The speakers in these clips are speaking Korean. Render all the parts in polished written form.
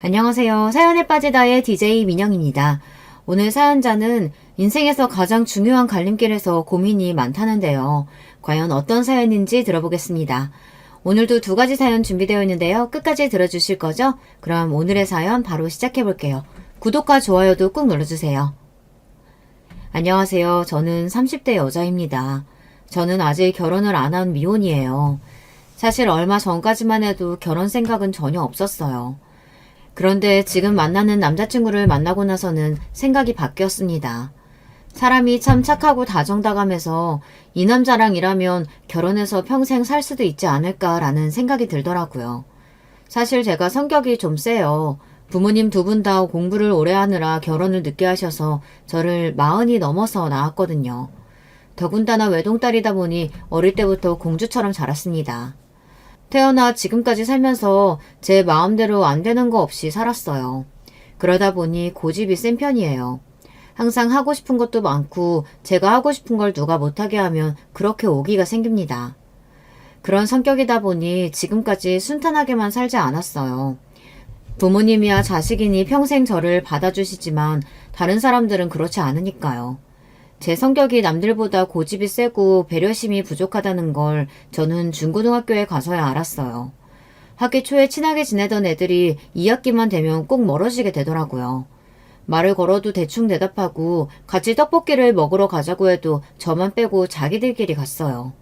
안녕하세요. 사연에 빠지다의 DJ 민영입니다. 오늘 사연자는 인생에서 가장 중요한 갈림길에서 고민이 많다는데요. 과연 어떤 사연인지 들어보겠습니다. 오늘도 두 가지 사연 준비되어 있는데요. 끝까지 들어주실 거죠? 그럼 오늘의 사연 바로 시작해 볼게요. 구독과 좋아요도 꾹 눌러주세요. 안녕하세요. 저는 30대 여자입니다. 저는 아직 결혼을 안 한 미혼이에요. 사실 얼마 전까지만 해도 결혼 생각은 전혀 없었어요. 그런데 지금 만나는 남자친구를 만나고 나서는 생각이 바뀌었습니다. 사람이 참 착하고 다정다감해서 이 남자랑 일하면 결혼해서 평생 살 수도 있지 않을까라는 생각이 들더라고요. 사실 제가 성격이 좀 세요. 부모님 두 분 다 공부를 오래 하느라 결혼을 늦게 하셔서 저를 40이 넘어서 낳았거든요. 더군다나 외동딸이다 보니 어릴 때부터 공주처럼 자랐습니다. 태어나 지금까지 살면서 제 마음대로 안 되는 거 없이 살았어요. 그러다 보니 고집이 센 편이에요. 항상 하고 싶은 것도 많고 제가 하고 싶은 걸 누가 못하게 하면 그렇게 오기가 생깁니다. 그런 성격이다 보니 지금까지 순탄하게만 살지 않았어요. 부모님이야 자식이니 평생 저를 받아주시지만 다른 사람들은 그렇지 않으니까요. 제 성격이 남들보다 고집이 세고 배려심이 부족하다는 걸 저는 중고등학교에 가서야 알았어요. 학기 초에 친하게 지내던 애들이 2학기만 되면 꼭 멀어지게 되더라고요. 말을 걸어도 대충 대답하고 같이 떡볶이를 먹으러 가자고 해도 저만 빼고 자기들끼리 갔어요.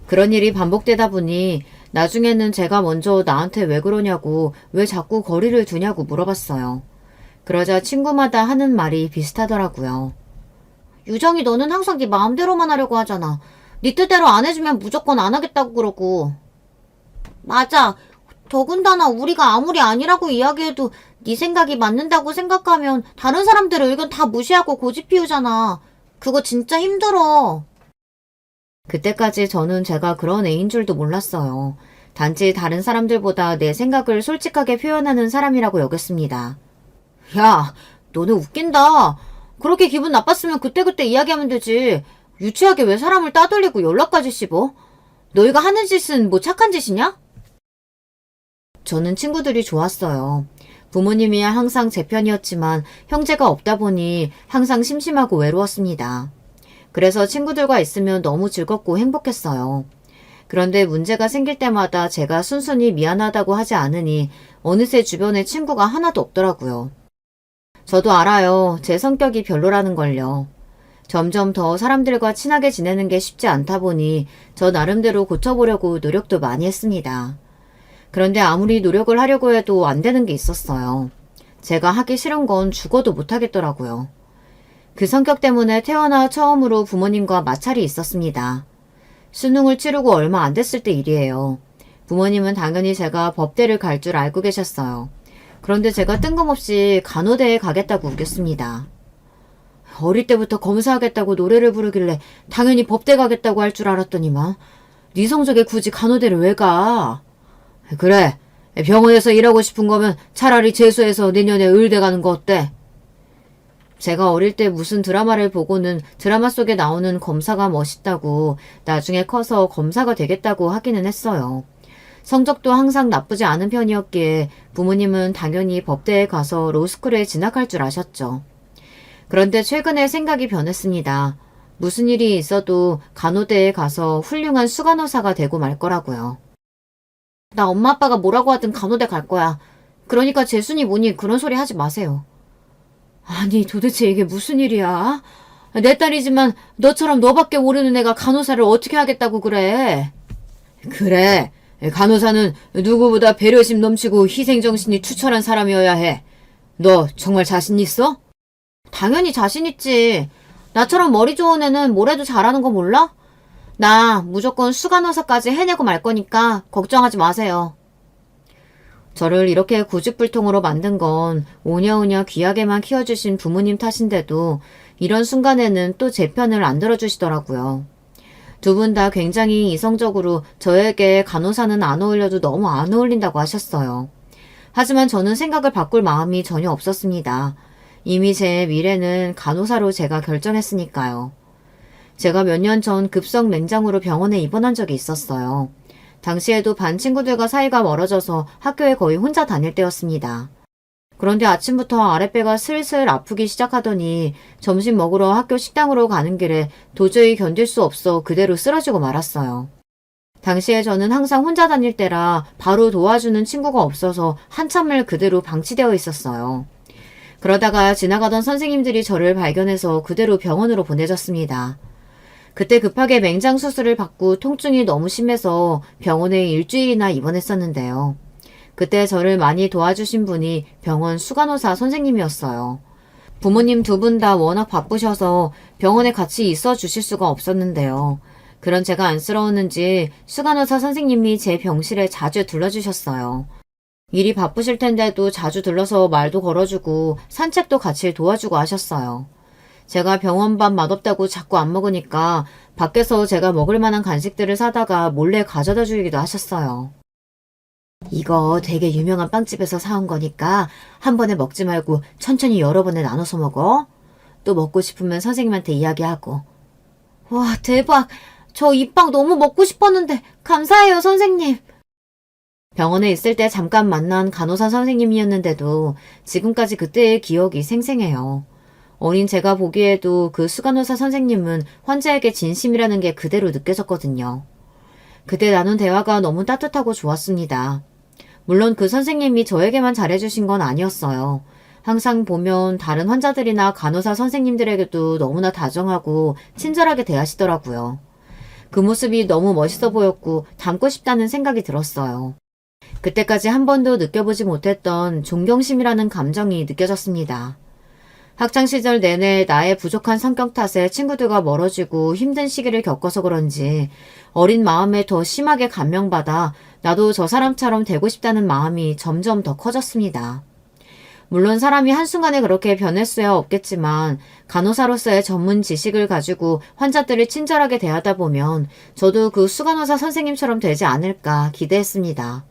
그런 일이 반복되다 보니 나중에는 제가 먼저 나한테 왜 그러냐고 왜 자꾸 거리를 두냐고 물어봤어요. 그러자 친구마다 하는 말이 비슷하더라고요. 유정이 너는 항상 네 마음대로만 하려고 하잖아. 네 뜻대로 안 해주면 무조건 안 하겠다고 그러고. 맞아. 더군다나 우리가 아무리 아니라고 이야기해도 네 생각이 맞는다고 생각하면 다른 사람들의 의견 다 무시하고 고집 피우잖아. 그거 진짜 힘들어. 그때까지 저는 제가 그런 애인 줄도 몰랐어요. 단지 다른 사람들보다 내 생각을 솔직하게 표현하는 사람이라고 여겼습니다. 야, 너네 웃긴다. 그렇게 기분 나빴으면 그때그때 이야기하면 되지. 유치하게 왜 사람을 따돌리고 연락까지 씹어? 너희가 하는 짓은 뭐 착한 짓이냐? 저는 친구들이 좋았어요. 부모님이야 항상 제 편이었지만 형제가 없다 보니 항상 심심하고 외로웠습니다. 그래서 친구들과 있으면 너무 즐겁고 행복했어요. 그런데 문제가 생길 때마다 제가 순순히 미안하다고 하지 않으니 어느새 주변에 친구가 하나도 없더라고요. 저도 알아요. 제 성격이 별로라는 걸요. 점점 더 사람들과 친하게 지내는 게 쉽지 않다 보니 저 나름대로 고쳐보려고 노력도 많이 했습니다. 그런데 아무리 노력을 하려고 해도 안 되는 게 있었어요. 제가 하기 싫은 건 죽어도 못 하겠더라고요. 그 성격 때문에 태어나 처음으로 부모님과 마찰이 있었습니다. 수능을 치르고 얼마 안 됐을 때 일이에요. 부모님은 당연히 제가 법대를 갈 줄 알고 계셨어요. 그런데 제가 뜬금없이 간호대에 가겠다고 우겼습니다. 어릴 때부터 검사하겠다고 노래를 부르길래 당연히 법대 가겠다고 할 줄 알았더니만 네 성적에 굳이 간호대를 왜 가? 그래, 병원에서 일하고 싶은 거면 차라리 재수해서 내년에 의대 가는 거 어때? 제가 어릴 때 무슨 드라마를 보고는 드라마 속에 나오는 검사가 멋있다고 나중에 커서 검사가 되겠다고 하기는 했어요. 성적도 항상 나쁘지 않은 편이었기에 부모님은 당연히 법대에 가서 로스쿨에 진학할 줄 아셨죠. 그런데 최근에 생각이 변했습니다. 무슨 일이 있어도 간호대에 가서 훌륭한 수간호사가 되고 말 거라고요. 나 엄마 아빠가 뭐라고 하든 간호대 갈 거야. 그러니까 재순이 뭐니 그런 소리 하지 마세요. 아니 도대체 이게 무슨 일이야? 내 딸이지만 너처럼 너밖에 모르는 애가 간호사를 어떻게 하겠다고 그래? 그래. 간호사는 누구보다 배려심 넘치고 희생정신이 투철한 사람이어야 해. 너 정말 자신 있어? 당연히 자신 있지. 나처럼 머리 좋은 애는 뭘 해도 잘하는 거 몰라? 나 무조건 수간호사까지 해내고 말 거니까 걱정하지 마세요. 저를 이렇게 고집불통으로 만든 건 오냐오냐 귀하게만 키워주신 부모님 탓인데도 이런 순간에는 또 제 편을 안 들어주시더라고요. 두 분 다 굉장히 이성적으로 저에게 간호사는 안 어울려도 너무 안 어울린다고 하셨어요. 하지만 저는 생각을 바꿀 마음이 전혀 없었습니다. 이미 제 미래는 간호사로 제가 결정했으니까요. 제가 몇 년 전 급성 맹장으로 병원에 입원한 적이 있었어요. 당시에도 반 친구들과 사이가 멀어져서 학교에 거의 혼자 다닐 때였습니다. 그런데 아침부터 아랫배가 슬슬 아프기 시작하더니 점심 먹으러 학교 식당으로 가는 길에 도저히 견딜 수 없어 그대로 쓰러지고 말았어요. 당시에 저는 항상 혼자 다닐 때라 바로 도와주는 친구가 없어서 한참을 그대로 방치되어 있었어요. 그러다가 지나가던 선생님들이 저를 발견해서 그대로 병원으로 보내졌습니다. 그때 급하게 맹장 수술을 받고 통증이 너무 심해서 병원에 일주일이나 입원했었는데요. 그때 저를 많이 도와주신 분이 병원 수간호사 선생님이었어요. 부모님 두 분 다 워낙 바쁘셔서 병원에 같이 있어 주실 수가 없었는데요. 그런 제가 안쓰러웠는지 수간호사 선생님이 제 병실에 자주 들러주셨어요. 일이 바쁘실 텐데도 자주 들러서 말도 걸어주고 산책도 같이 도와주고 하셨어요. 제가 병원밥 맛없다고 자꾸 안 먹으니까 밖에서 제가 먹을 만한 간식들을 사다가 몰래 가져다 주기도 하셨어요. 이거 되게 유명한 빵집에서 사온 거니까 한 번에 먹지 말고 천천히 여러 번에 나눠서 먹어. 또 먹고 싶으면 선생님한테 이야기하고. 와, 대박! 저 이 빵 너무 먹고 싶었는데 감사해요, 선생님. 병원에 있을 때 잠깐 만난 간호사 선생님이었는데도 지금까지 그때의 기억이 생생해요. 어린 제가 보기에도 그 수간호사 선생님은 환자에게 진심이라는 게 그대로 느껴졌거든요. 그때 나눈 대화가 너무 따뜻하고 좋았습니다. 물론 그 선생님이 저에게만 잘해주신 건 아니었어요. 항상 보면 다른 환자들이나 간호사 선생님들에게도 너무나 다정하고 친절하게 대하시더라고요. 그 모습이 너무 멋있어 보였고 닮고 싶다는 생각이 들었어요. 그때까지 한 번도 느껴보지 못했던 존경심이라는 감정이 느껴졌습니다. 학창시절 내내 나의 부족한 성격 탓에 친구들과 멀어지고 힘든 시기를 겪어서 그런지 어린 마음에 더 심하게 감명받아 나도 저 사람처럼 되고 싶다는 마음이 점점 더 커졌습니다. 물론 사람이 한순간에 그렇게 변할 수야 없겠지만 간호사로서의 전문 지식을 가지고 환자들을 친절하게 대하다 보면 저도 그 수간호사 선생님처럼 되지 않을까 기대했습니다.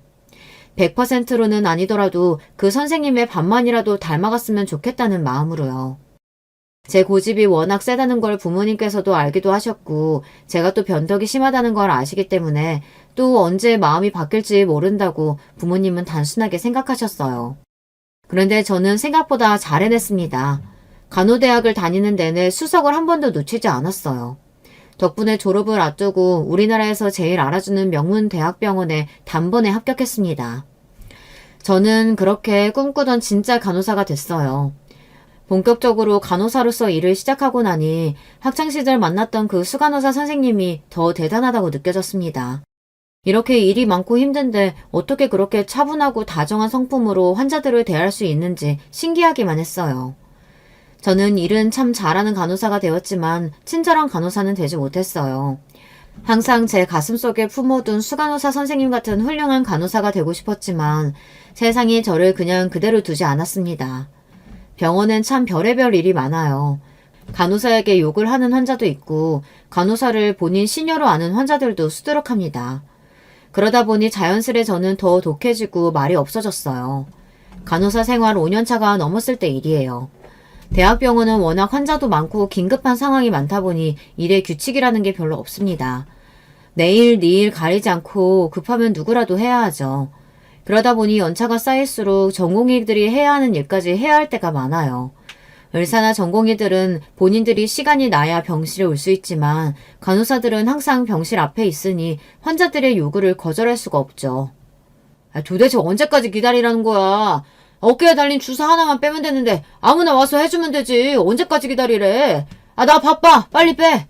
100%로는 아니더라도 그 선생님의 반만이라도 닮아갔으면 좋겠다는 마음으로요. 제 고집이 워낙 세다는 걸 부모님께서도 알기도 하셨고 제가 또 변덕이 심하다는 걸 아시기 때문에 또 언제 마음이 바뀔지 모른다고 부모님은 단순하게 생각하셨어요. 그런데 저는 생각보다 잘 해냈습니다. 간호대학을 다니는 내내 수석을 한 번도 놓치지 않았어요. 덕분에 졸업을 앞두고 우리나라에서 제일 알아주는 명문 대학병원에 단번에 합격했습니다. 저는 그렇게 꿈꾸던 진짜 간호사가 됐어요. 본격적으로 간호사로서 일을 시작하고 나니 학창시절 만났던 그 수간호사 선생님이 더 대단하다고 느껴졌습니다. 이렇게 일이 많고 힘든데 어떻게 그렇게 차분하고 다정한 성품으로 환자들을 대할 수 있는지 신기하기만 했어요. 저는 일은 참 잘하는 간호사가 되었지만 친절한 간호사는 되지 못했어요. 항상 제 가슴속에 품어둔 수간호사 선생님 같은 훌륭한 간호사가 되고 싶었지만 세상이 저를 그냥 그대로 두지 않았습니다. 병원엔 참 별의별 일이 많아요. 간호사에게 욕을 하는 환자도 있고 간호사를 본인 시녀로 아는 환자들도 수두룩합니다. 그러다 보니 자연스레 저는 더 독해지고 말이 없어졌어요. 간호사 생활 5년차가 넘었을 때 일이에요. 대학병원은 워낙 환자도 많고 긴급한 상황이 많다 보니 일의 규칙이라는 게 별로 없습니다. 내일, 내일 가리지 않고 급하면 누구라도 해야 하죠. 그러다 보니 연차가 쌓일수록 전공의들이 해야 하는 일까지 해야 할 때가 많아요. 의사나 전공의들은 본인들이 시간이 나야 병실에 올 수 있지만 간호사들은 항상 병실 앞에 있으니 환자들의 요구를 거절할 수가 없죠. 도대체 언제까지 기다리라는 거야? 어깨에 달린 주사 하나만 빼면 되는데 아무나 와서 해주면 되지. 언제까지 기다리래? 나 바빠. 빨리 빼.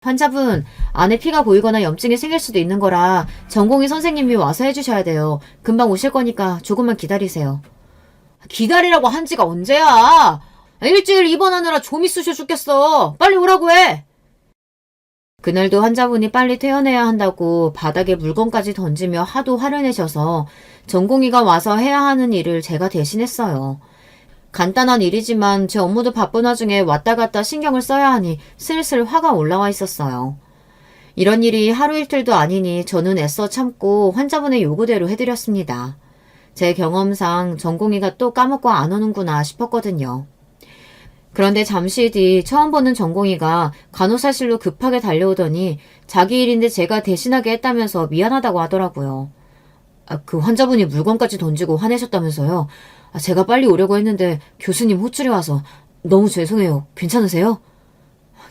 환자분, 안에 피가 보이거나 염증이 생길 수도 있는 거라 전공의 선생님이 와서 해주셔야 돼요. 금방 오실 거니까 조금만 기다리세요. 기다리라고 한 지가 언제야? 일주일 입원하느라 좀이 쑤셔 죽겠어. 빨리 오라고 해. 그날도 환자분이 빨리 퇴원해야 한다고 바닥에 물건까지 던지며 하도 화를 내셔서 전공의가 와서 해야 하는 일을 제가 대신했어요. 간단한 일이지만 제 업무도 바쁜 와중에 왔다 갔다 신경을 써야 하니 슬슬 화가 올라와 있었어요. 이런 일이 하루 이틀도 아니니 저는 애써 참고 환자분의 요구대로 해드렸습니다. 제 경험상 전공의가 또 까먹고 안 오는구나 싶었거든요. 그런데 잠시 뒤 처음 보는 전공의가 간호사실로 급하게 달려오더니 자기 일인데 제가 대신하게 했다면서 미안하다고 하더라고요. 그 환자분이 물건까지 던지고 화내셨다면서요. 제가 빨리 오려고 했는데 교수님 호출이 와서 너무 죄송해요. 괜찮으세요?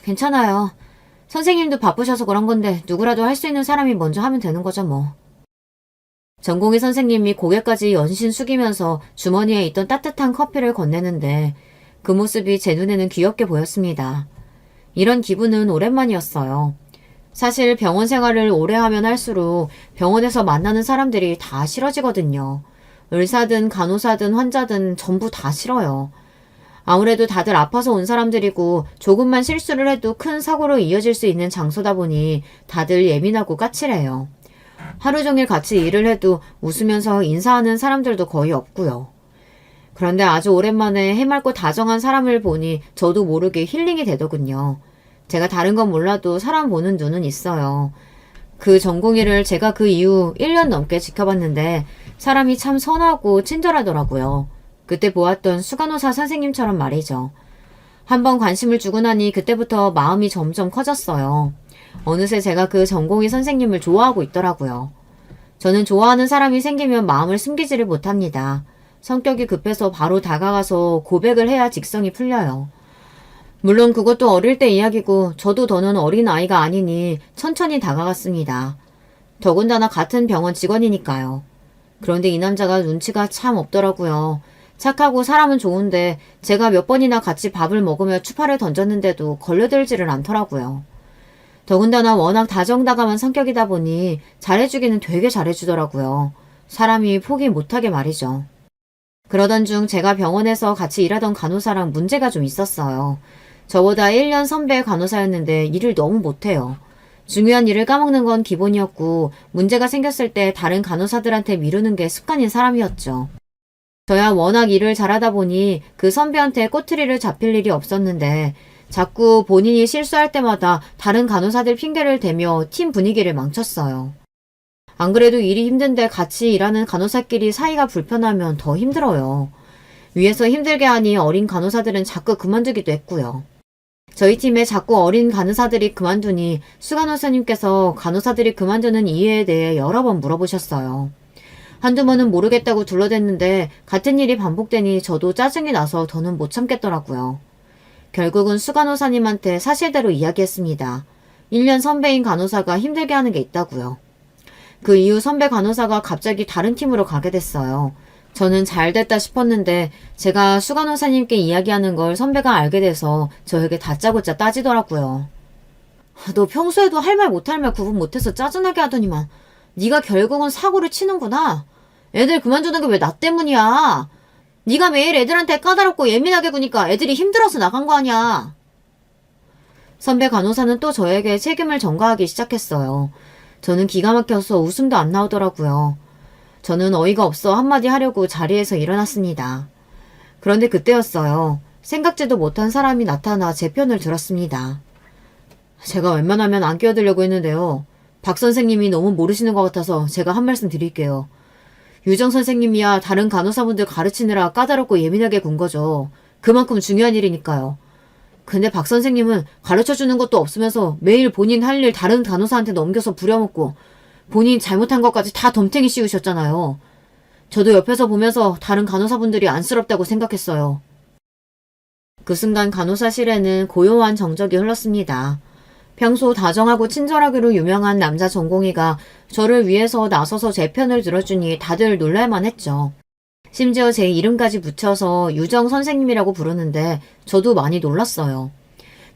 괜찮아요. 선생님도 바쁘셔서 그런 건데 누구라도 할 수 있는 사람이 먼저 하면 되는 거죠 뭐. 전공의 선생님이 고개까지 연신 숙이면서 주머니에 있던 따뜻한 커피를 건네는데 그 모습이 제 눈에는 귀엽게 보였습니다. 이런 기분은 오랜만이었어요. 사실 병원 생활을 오래 하면 할수록 병원에서 만나는 사람들이 다 싫어지거든요. 의사든 간호사든 환자든 전부 다 싫어요. 아무래도 다들 아파서 온 사람들이고 조금만 실수를 해도 큰 사고로 이어질 수 있는 장소다 보니 다들 예민하고 까칠해요. 하루 종일 같이 일을 해도 웃으면서 인사하는 사람들도 거의 없고요. 그런데 아주 오랜만에 해맑고 다정한 사람을 보니 저도 모르게 힐링이 되더군요. 제가 다른 건 몰라도 사람 보는 눈은 있어요. 그 전공의를 제가 그 이후 1년 넘게 지켜봤는데 사람이 참 선하고 친절하더라고요. 그때 보았던 수간호사 선생님처럼 말이죠. 한번 관심을 주고 나니 그때부터 마음이 점점 커졌어요. 어느새 제가 그 전공의 선생님을 좋아하고 있더라고요. 저는 좋아하는 사람이 생기면 마음을 숨기지를 못합니다. 성격이 급해서 바로 다가가서 고백을 해야 직성이 풀려요. 물론 그것도 어릴 때 이야기고 저도 더는 어린 아이가 아니니 천천히 다가갔습니다. 더군다나 같은 병원 직원이니까요. 그런데 이 남자가 눈치가 참 없더라고요. 착하고 사람은 좋은데 제가 몇 번이나 같이 밥을 먹으며 추파를 던졌는데도 걸려들지를 않더라고요. 더군다나 워낙 다정다감한 성격이다 보니 잘해주기는 되게 잘해주더라고요. 사람이 포기 못하게 말이죠. 그러던 중 제가 병원에서 같이 일하던 간호사랑 문제가 좀 있었어요. 저보다 1년 선배 간호사였는데 일을 너무 못해요. 중요한 일을 까먹는 건 기본이었고 문제가 생겼을 때 다른 간호사들한테 미루는 게 습관인 사람이었죠. 저야 워낙 일을 잘하다 보니 그 선배한테 꼬투리를 잡힐 일이 없었는데 자꾸 본인이 실수할 때마다 다른 간호사들 핑계를 대며 팀 분위기를 망쳤어요. 안 그래도 일이 힘든데 같이 일하는 간호사끼리 사이가 불편하면 더 힘들어요. 위에서 힘들게 하니 어린 간호사들은 자꾸 그만두기도 했고요. 저희 팀에 자꾸 어린 간호사들이 그만두니 수간호사님께서 간호사들이 그만두는 이유에 대해 여러 번 물어보셨어요. 한두 번은 모르겠다고 둘러댔는데 같은 일이 반복되니 저도 짜증이 나서 더는 못 참겠더라고요. 결국은 수간호사님한테 사실대로 이야기했습니다. 1년 선배인 간호사가 힘들게 하는 게 있다고요. 그 이후 선배 간호사가 갑자기 다른 팀으로 가게 됐어요. 저는 잘 됐다 싶었는데 제가 수간호사님께 이야기하는 걸 선배가 알게 돼서 저에게 다짜고짜 따지더라고요. 너 평소에도 할 말 못할 말 구분 못해서 짜증나게 하더니만 네가 결국은 사고를 치는구나. 애들 그만두는 게 왜 나 때문이야. 네가 매일 애들한테 까다롭고 예민하게 구니까 애들이 힘들어서 나간 거 아니야. 선배 간호사는 또 저에게 책임을 전가하기 시작했어요. 저는 기가 막혀서 웃음도 안 나오더라고요. 저는 어이가 없어 한마디 하려고 자리에서 일어났습니다. 그런데 그때였어요. 생각지도 못한 사람이 나타나 제 편을 들었습니다. 제가 웬만하면 안 끼어들려고 했는데요. 박 선생님이 너무 모르시는 것 같아서 제가 한 말씀 드릴게요. 유정 선생님이야 다른 간호사분들 가르치느라 까다롭고 예민하게 군 거죠. 그만큼 중요한 일이니까요. 근데 박 선생님은 가르쳐주는 것도 없으면서 매일 본인 할 일 다른 간호사한테 넘겨서 부려먹고 본인 잘못한 것까지 다 덤탱이 씌우셨잖아요. 저도 옆에서 보면서 다른 간호사분들이 안쓰럽다고 생각했어요. 그 순간 간호사실에는 고요한 정적이 흘렀습니다. 평소 다정하고 친절하기로 유명한 남자 전공의가 저를 위해서 나서서 제 편을 들어주니 다들 놀랄만 했죠. 심지어 제 이름까지 붙여서 유정 선생님이라고 부르는데 저도 많이 놀랐어요.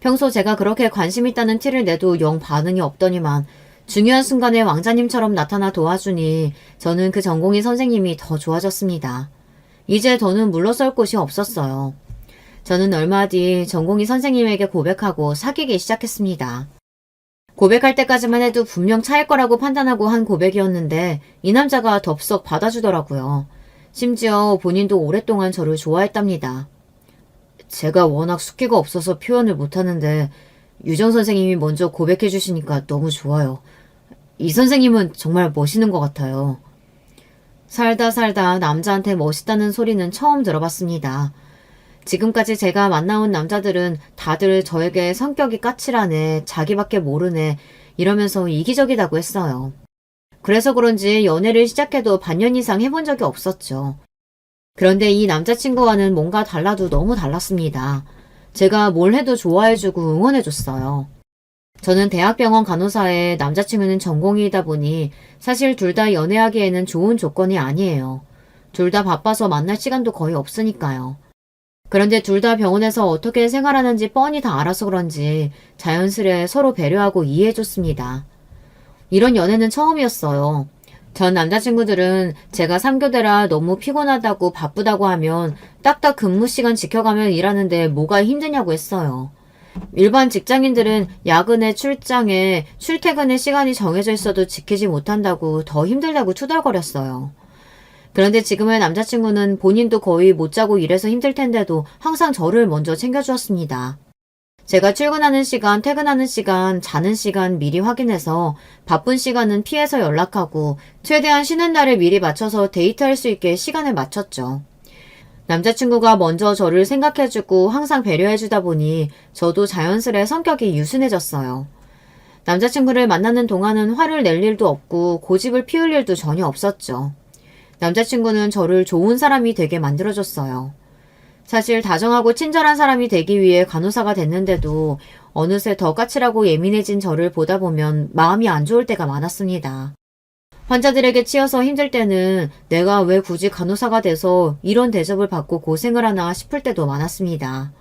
평소 제가 그렇게 관심 있다는 티를 내도 영 반응이 없더니만 중요한 순간에 왕자님처럼 나타나 도와주니 저는 그 전공의 선생님이 더 좋아졌습니다. 이제 더는 물러설 곳이 없었어요. 저는 얼마 뒤 전공의 선생님에게 고백하고 사귀기 시작했습니다. 고백할 때까지만 해도 분명 차일 거라고 판단하고 한 고백이었는데 이 남자가 덥석 받아주더라고요. 심지어 본인도 오랫동안 저를 좋아했답니다. 제가 워낙 숫기가 없어서 표현을 못하는데 유정 선생님이 먼저 고백해 주시니까 너무 좋아요. 이 선생님은 정말 멋있는 것 같아요. 살다 살다 남자한테 멋있다는 소리는 처음 들어봤습니다. 지금까지 제가 만나온 남자들은 다들 저에게 성격이 까칠하네, 자기밖에 모르네 이러면서 이기적이다고 했어요. 그래서 그런지 연애를 시작해도 반년 이상 해본 적이 없었죠. 그런데 이 남자친구와는 뭔가 달라도 너무 달랐습니다. 제가 뭘 해도 좋아해주고 응원해줬어요. 저는 대학병원 간호사에 남자친구는 전공의이다 보니 사실 둘 다 연애하기에는 좋은 조건이 아니에요. 둘 다 바빠서 만날 시간도 거의 없으니까요. 그런데 둘 다 병원에서 어떻게 생활하는지 뻔히 다 알아서 그런지 자연스레 서로 배려하고 이해해줬습니다. 이런 연애는 처음이었어요. 전 남자친구들은 제가 3교대라 너무 피곤하다고 바쁘다고 하면 딱딱 근무 시간 지켜가면 일하는데 뭐가 힘드냐고 했어요. 일반 직장인들은 야근에 출장에 출퇴근의 시간이 정해져 있어도 지키지 못한다고 더 힘들다고 투덜거렸어요. 그런데 지금의 남자친구는 본인도 거의 못 자고 일해서 힘들 텐데도 항상 저를 먼저 챙겨주었습니다. 제가 출근하는 시간, 퇴근하는 시간, 자는 시간 미리 확인해서 바쁜 시간은 피해서 연락하고 최대한 쉬는 날을 미리 맞춰서 데이트할 수 있게 시간을 맞췄죠. 남자친구가 먼저 저를 생각해주고 항상 배려해주다 보니 저도 자연스레 성격이 유순해졌어요. 남자친구를 만나는 동안은 화를 낼 일도 없고 고집을 피울 일도 전혀 없었죠. 남자친구는 저를 좋은 사람이 되게 만들어줬어요. 사실 다정하고 친절한 사람이 되기 위해 간호사가 됐는데도 어느새 더 까칠하고 예민해진 저를 보다 보면 마음이 안 좋을 때가 많았습니다. 환자들에게 치여서 힘들 때는 내가 왜 굳이 간호사가 돼서 이런 대접을 받고 고생을 하나 싶을 때도 많았습니다.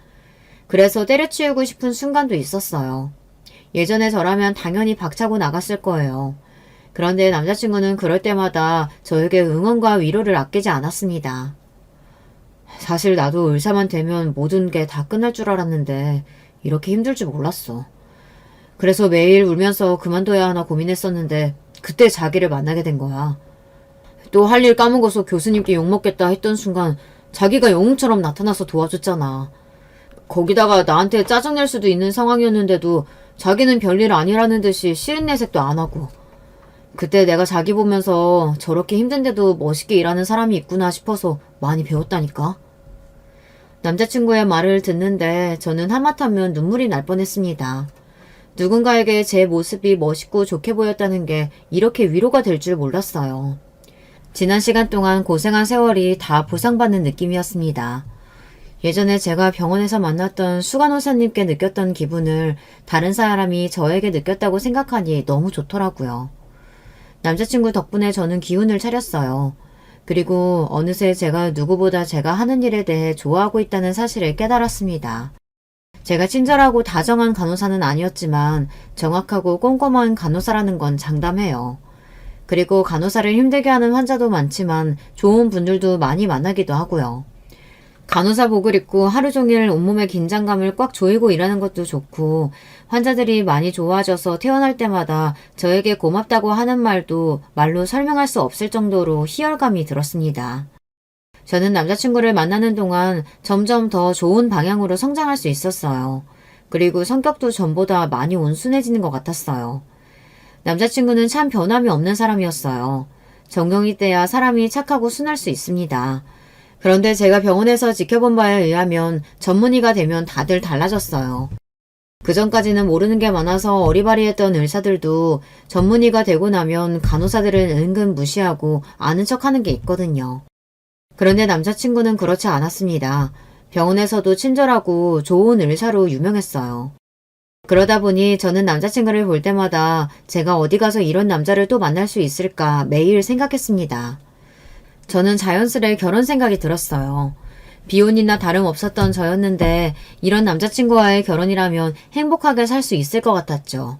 그래서 때려치우고 싶은 순간도 있었어요. 예전에 저라면 당연히 박차고 나갔을 거예요. 그런데 남자친구는 그럴 때마다 저에게 응원과 위로를 아끼지 않았습니다. 사실 나도 의사만 되면 모든 게 다 끝날 줄 알았는데 이렇게 힘들 줄 몰랐어. 그래서 매일 울면서 그만둬야 하나 고민했었는데 그때 자기를 만나게 된 거야. 또 할 일 까먹어서 교수님께 욕먹겠다 했던 순간 자기가 영웅처럼 나타나서 도와줬잖아. 거기다가 나한테 짜증낼 수도 있는 상황이었는데도 자기는 별일 아니라는 듯이 싫은 내색도 안 하고. 그때 내가 자기 보면서 저렇게 힘든데도 멋있게 일하는 사람이 있구나 싶어서 많이 배웠다니까. 남자친구의 말을 듣는데 저는 하마터면 눈물이 날 뻔했습니다. 누군가에게 제 모습이 멋있고 좋게 보였다는 게 이렇게 위로가 될 줄 몰랐어요. 지난 시간 동안 고생한 세월이 다 보상받는 느낌이었습니다. 예전에 제가 병원에서 만났던 수간호사님께 느꼈던 기분을 다른 사람이 저에게 느꼈다고 생각하니 너무 좋더라고요. 남자친구 덕분에 저는 기운을 차렸어요. 그리고 어느새 제가 누구보다 제가 하는 일에 대해 좋아하고 있다는 사실을 깨달았습니다. 제가 친절하고 다정한 간호사는 아니었지만 정확하고 꼼꼼한 간호사라는 건 장담해요. 그리고 간호사를 힘들게 하는 환자도 많지만 좋은 분들도 많이 만나기도 하고요. 간호사복을 입고 하루 종일 온몸의 긴장감을 꽉 조이고 일하는 것도 좋고 환자들이 많이 좋아져서 퇴원할 때마다 저에게 고맙다고 하는 말도 말로 설명할 수 없을 정도로 희열감이 들었습니다. 저는 남자친구를 만나는 동안 점점 더 좋은 방향으로 성장할 수 있었어요. 그리고 성격도 전보다 많이 온순해지는 것 같았어요. 남자친구는 참 변함이 없는 사람이었어요. 정경이 때야 사람이 착하고 순할 수 있습니다. 그런데 제가 병원에서 지켜본 바에 의하면 전문의가 되면 다들 달라졌어요. 그전까지는 모르는 게 많아서 어리바리했던 의사들도 전문의가 되고 나면 간호사들은 은근 무시하고 아는 척하는 게 있거든요. 그런데 남자친구는 그렇지 않았습니다. 병원에서도 친절하고 좋은 의사로 유명했어요. 그러다 보니 저는 남자친구를 볼 때마다 제가 어디 가서 이런 남자를 또 만날 수 있을까 매일 생각했습니다. 저는 자연스레 결혼 생각이 들었어요. 비혼이나 다름없었던 저였는데 이런 남자친구와의 결혼이라면 행복하게 살 수 있을 것 같았죠.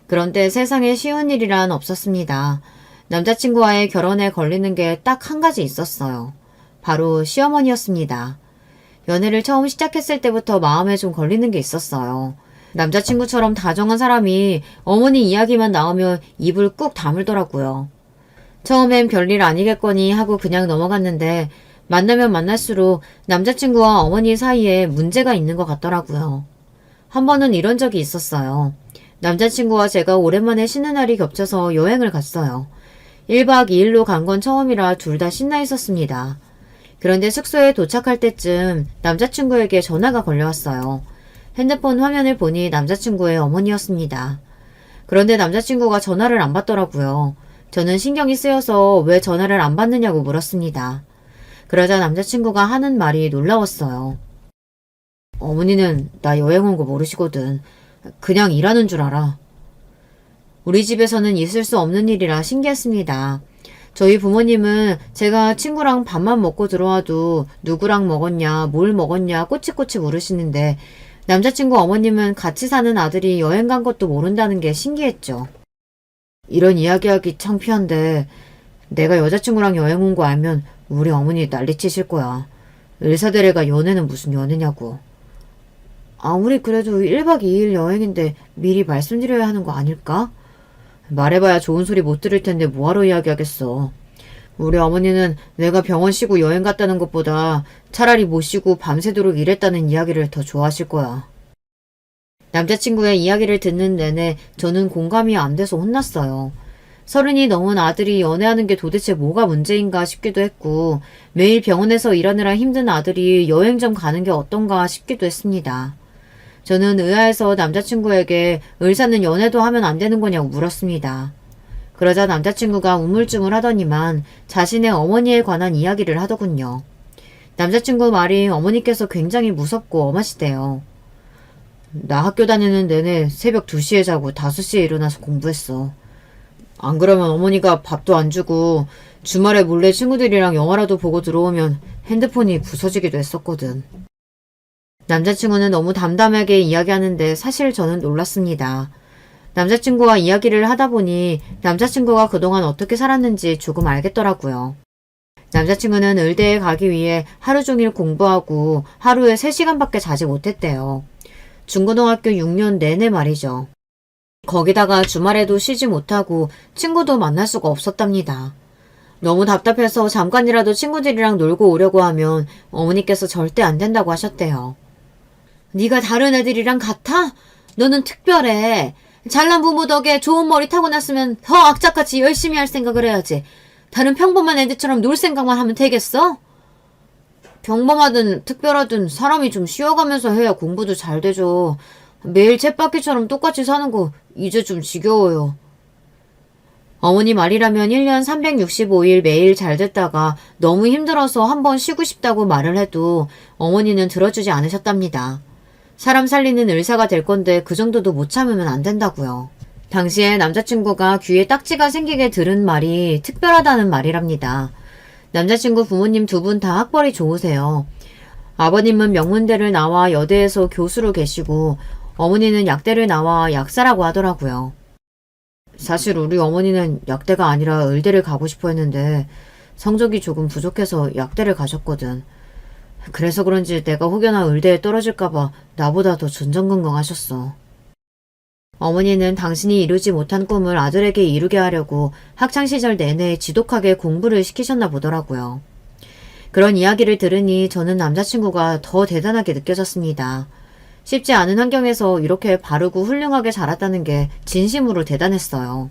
그런데 세상에 쉬운 일이란 없었습니다. 남자친구와의 결혼에 걸리는 게 딱 한 가지 있었어요. 바로 시어머니였습니다. 연애를 처음 시작했을 때부터 마음에 좀 걸리는 게 있었어요. 남자친구처럼 다정한 사람이 어머니 이야기만 나오면 입을 꾹 다물더라고요. 처음엔 별일 아니겠거니 하고 그냥 넘어갔는데 만나면 만날수록 남자친구와 어머니 사이에 문제가 있는 것 같더라고요. 한 번은 이런 적이 있었어요. 남자친구와 제가 오랜만에 쉬는 날이 겹쳐서 여행을 갔어요. 1박 2일로 간 건 처음이라 둘 다 신나 있었습니다. 그런데 숙소에 도착할 때쯤 남자친구에게 전화가 걸려왔어요. 핸드폰 화면을 보니 남자친구의 어머니였습니다. 그런데 남자친구가 전화를 안 받더라고요. 저는 신경이 쓰여서 왜 전화를 안 받느냐고 물었습니다. 그러자 남자친구가 하는 말이 놀라웠어요. 어머니는 나 여행 온 거 모르시거든. 그냥 일하는 줄 알아. 우리 집에서는 있을 수 없는 일이라 신기했습니다. 저희 부모님은 제가 친구랑 밥만 먹고 들어와도 누구랑 먹었냐, 뭘 먹었냐 꼬치꼬치 물으시는데 남자친구 어머님은 같이 사는 아들이 여행 간 것도 모른다는 게 신기했죠. 이런 이야기하기 창피한데 내가 여자친구랑 여행 온 거 알면 우리 어머니 난리치실 거야. 의사대래가 연애는 무슨 연애냐고. 아무리 그래도 1박 2일 여행인데 미리 말씀드려야 하는 거 아닐까? 말해봐야 좋은 소리 못 들을 텐데 뭐하러 이야기하겠어. 우리 어머니는 내가 병원 쉬고 여행 갔다는 것보다 차라리 못 쉬고 밤새도록 일했다는 이야기를 더 좋아하실 거야. 남자친구의 이야기를 듣는 내내 저는 공감이 안 돼서 혼났어요. 30이 넘은 아들이 연애하는 게 도대체 뭐가 문제인가 싶기도 했고 매일 병원에서 일하느라 힘든 아들이 여행 좀 가는 게 어떤가 싶기도 했습니다. 저는 의아해서 남자친구에게 의사는 연애도 하면 안 되는 거냐고 물었습니다. 그러자 남자친구가 우물쭈물 하더니만 자신의 어머니에 관한 이야기를 하더군요. 남자친구 말이 어머니께서 굉장히 무섭고 엄하시대요. 나 학교 다니는 내내 새벽 2시에 자고 5시에 일어나서 공부했어. 안 그러면 어머니가 밥도 안 주고 주말에 몰래 친구들이랑 영화라도 보고 들어오면 핸드폰이 부서지기도 했었거든. 남자친구는 너무 담담하게 이야기하는데 사실 저는 놀랐습니다. 남자친구와 이야기를 하다 보니 남자친구가 그동안 어떻게 살았는지 조금 알겠더라고요. 남자친구는 의대에 가기 위해 하루 종일 공부하고 하루에 3시간밖에 자지 못했대요. 중고등학교 6년 내내 말이죠. 거기다가 주말에도 쉬지 못하고 친구도 만날 수가 없었답니다. 너무 답답해서 잠깐이라도 친구들이랑 놀고 오려고 하면 어머니께서 절대 안 된다고 하셨대요. 네가 다른 애들이랑 같아? 너는 특별해. 잘난 부모 덕에 좋은 머리 타고났으면 더 악착같이 열심히 할 생각을 해야지. 다른 평범한 애들처럼 놀 생각만 하면 되겠어? 평범하든 특별하든 사람이 좀 쉬어가면서 해야 공부도 잘 되죠. 매일 쳇바퀴처럼 똑같이 사는 거 이제 좀 지겨워요. 어머니 말이라면 1년 365일 매일 잘 됐다가 너무 힘들어서 한번 쉬고 싶다고 말을 해도 어머니는 들어주지 않으셨답니다. 사람 살리는 의사가 될 건데 그 정도도 못 참으면 안 된다고요. 당시에 남자친구가 귀에 딱지가 생기게 들은 말이 특별하다는 말이랍니다. 남자친구 부모님 2분 다 학벌이 좋으세요. 아버님은 명문대를 나와 여대에서 교수로 계시고 어머니는 약대를 나와 약사라고 하더라고요. 사실 우리 어머니는 약대가 아니라 의대를 가고 싶어 했는데 성적이 조금 부족해서 약대를 가셨거든. 그래서 그런지 내가 혹여나 의대에 떨어질까봐 나보다 더 전전긍긍하셨어. 어머니는 당신이 이루지 못한 꿈을 아들에게 이루게 하려고 학창시절 내내 지독하게 공부를 시키셨나 보더라고요. 그런 이야기를 들으니 저는 남자친구가 더 대단하게 느껴졌습니다. 쉽지 않은 환경에서 이렇게 바르고 훌륭하게 자랐다는 게 진심으로 대단했어요.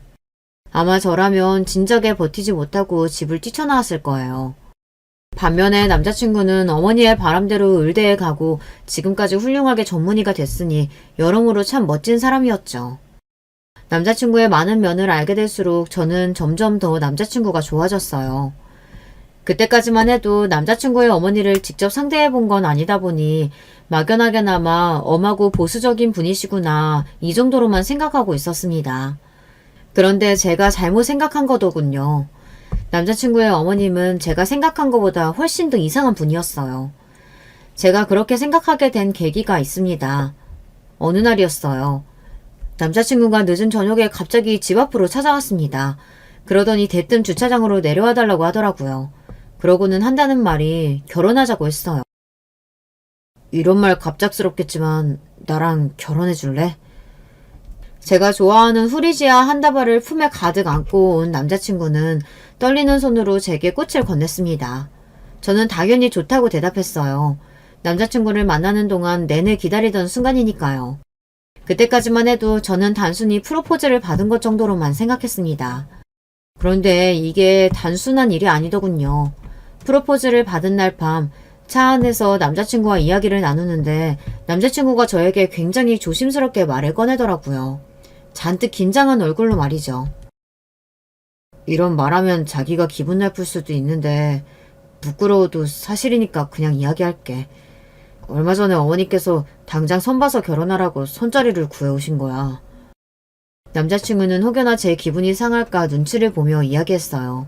아마 저라면 진작에 버티지 못하고 집을 뛰쳐나왔을 거예요. 반면에 남자친구는 어머니의 바람대로 의대에 가고 지금까지 훌륭하게 전문의가 됐으니 여러모로 참 멋진 사람이었죠. 남자친구의 많은 면을 알게 될수록 저는 점점 더 남자친구가 좋아졌어요. 그때까지만 해도 남자친구의 어머니를 직접 상대해 본 건 아니다 보니 막연하게나마 엄하고 보수적인 분이시구나 이 정도로만 생각하고 있었습니다. 그런데 제가 잘못 생각한 거더군요. 남자친구의 어머님은 제가 생각한 것보다 훨씬 더 이상한 분이었어요. 제가 그렇게 생각하게 된 계기가 있습니다. 어느 날이었어요. 남자친구가 늦은 저녁에 갑자기 집 앞으로 찾아왔습니다. 그러더니 대뜸 주차장으로 내려와 달라고 하더라고요. 그러고는 한다는 말이 결혼하자고 했어요. 이런 말 갑작스럽겠지만 나랑 결혼해 줄래? 제가 좋아하는 후리지아 한 다발을 품에 가득 안고 온 남자친구는 떨리는 손으로 제게 꽃을 건넸습니다. 저는 당연히 좋다고 대답했어요. 남자친구를 만나는 동안 내내 기다리던 순간이니까요. 그때까지만 해도 저는 단순히 프로포즈를 받은 것 정도로만 생각했습니다. 그런데 이게 단순한 일이 아니더군요. 프로포즈를 받은 날 밤 차 안에서 남자친구와 이야기를 나누는데 남자친구가 저에게 굉장히 조심스럽게 말을 꺼내더라고요. 잔뜩 긴장한 얼굴로 말이죠. 이런 말하면 자기가 기분 나쁠 수도 있는데 부끄러워도 사실이니까 그냥 이야기할게. 얼마 전에 어머니께서 당장 선 봐서 결혼하라고 손자리를 구해오신 거야. 남자친구는 혹여나 제 기분이 상할까 눈치를 보며 이야기했어요.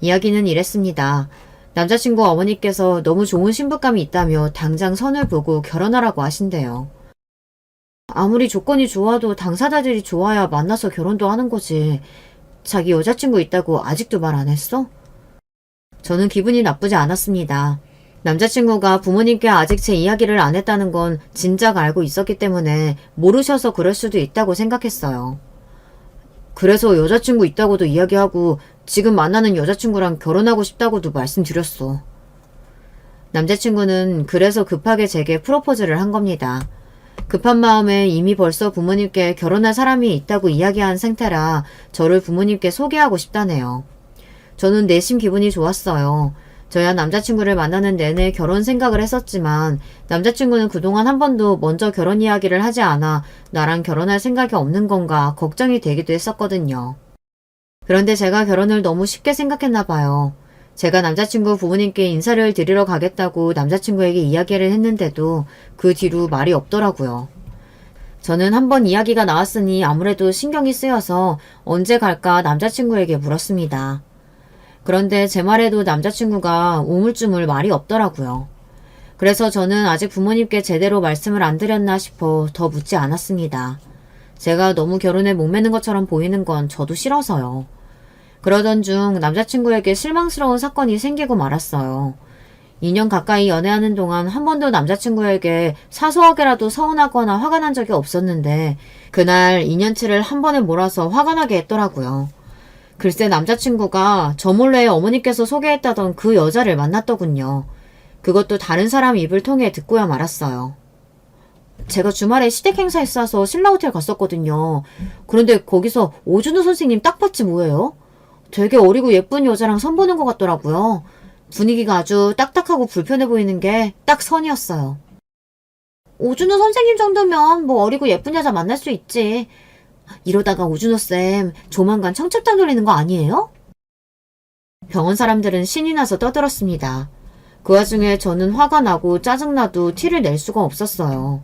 이야기는 이랬습니다. 남자친구 어머니께서 너무 좋은 신부감이 있다며 당장 선을 보고 결혼하라고 하신대요. 아무리 조건이 좋아도 당사자들이 좋아야 만나서 결혼도 하는 거지. 자기 여자친구 있다고 아직도 말 안 했어? 저는 기분이 나쁘지 않았습니다. 남자친구가 부모님께 아직 제 이야기를 안 했다는 건 진작 알고 있었기 때문에 모르셔서 그럴 수도 있다고 생각했어요. 그래서 여자친구 있다고도 이야기하고 지금 만나는 여자친구랑 결혼하고 싶다고도 말씀드렸어. 남자친구는 그래서 급하게 제게 프로포즈를 한 겁니다. 급한 마음에 이미 벌써 부모님께 결혼할 사람이 있다고 이야기한 상태라 저를 부모님께 소개하고 싶다네요. 저는 내심 기분이 좋았어요. 저야 남자친구를 만나는 내내 결혼 생각을 했었지만 남자친구는 그동안 한 번도 먼저 결혼 이야기를 하지 않아 나랑 결혼할 생각이 없는 건가 걱정이 되기도 했었거든요. 그런데 제가 결혼을 너무 쉽게 생각했나 봐요. 제가 남자친구 부모님께 인사를 드리러 가겠다고 남자친구에게 이야기를 했는데도 그 뒤로 말이 없더라고요. 저는 한번 이야기가 나왔으니 아무래도 신경이 쓰여서 언제 갈까 남자친구에게 물었습니다. 그런데 제 말에도 남자친구가 우물쭈물 말이 없더라고요. 그래서 저는 아직 부모님께 제대로 말씀을 안 드렸나 싶어 더 묻지 않았습니다. 제가 너무 결혼에 목매는 것처럼 보이는 건 저도 싫어서요. 그러던 중 남자친구에게 실망스러운 사건이 생기고 말았어요. 2년 가까이 연애하는 동안 한 번도 남자친구에게 사소하게라도 서운하거나 화가 난 적이 없었는데 그날 2년치를 한 번에 몰아서 화가 나게 했더라고요. 글쎄 남자친구가 저 몰래 어머니께서 소개했다던 그 여자를 만났더군요. 그것도 다른 사람 입을 통해 듣고야 말았어요. 제가 주말에 시댁 행사 있어서 신라호텔 갔었거든요. 그런데 거기서 오준호 선생님 딱 봤지 뭐예요? 되게 어리고 예쁜 여자랑 선보는 것 같더라고요. 분위기가 아주 딱딱하고 불편해 보이는 게 딱 선이었어요. 오준호 선생님 정도면 뭐 어리고 예쁜 여자 만날 수 있지. 이러다가 오준호쌤 조만간 청첩장 돌리는 거 아니에요? 병원 사람들은 신이 나서 떠들었습니다. 그 와중에 저는 화가 나고 짜증나도 티를 낼 수가 없었어요.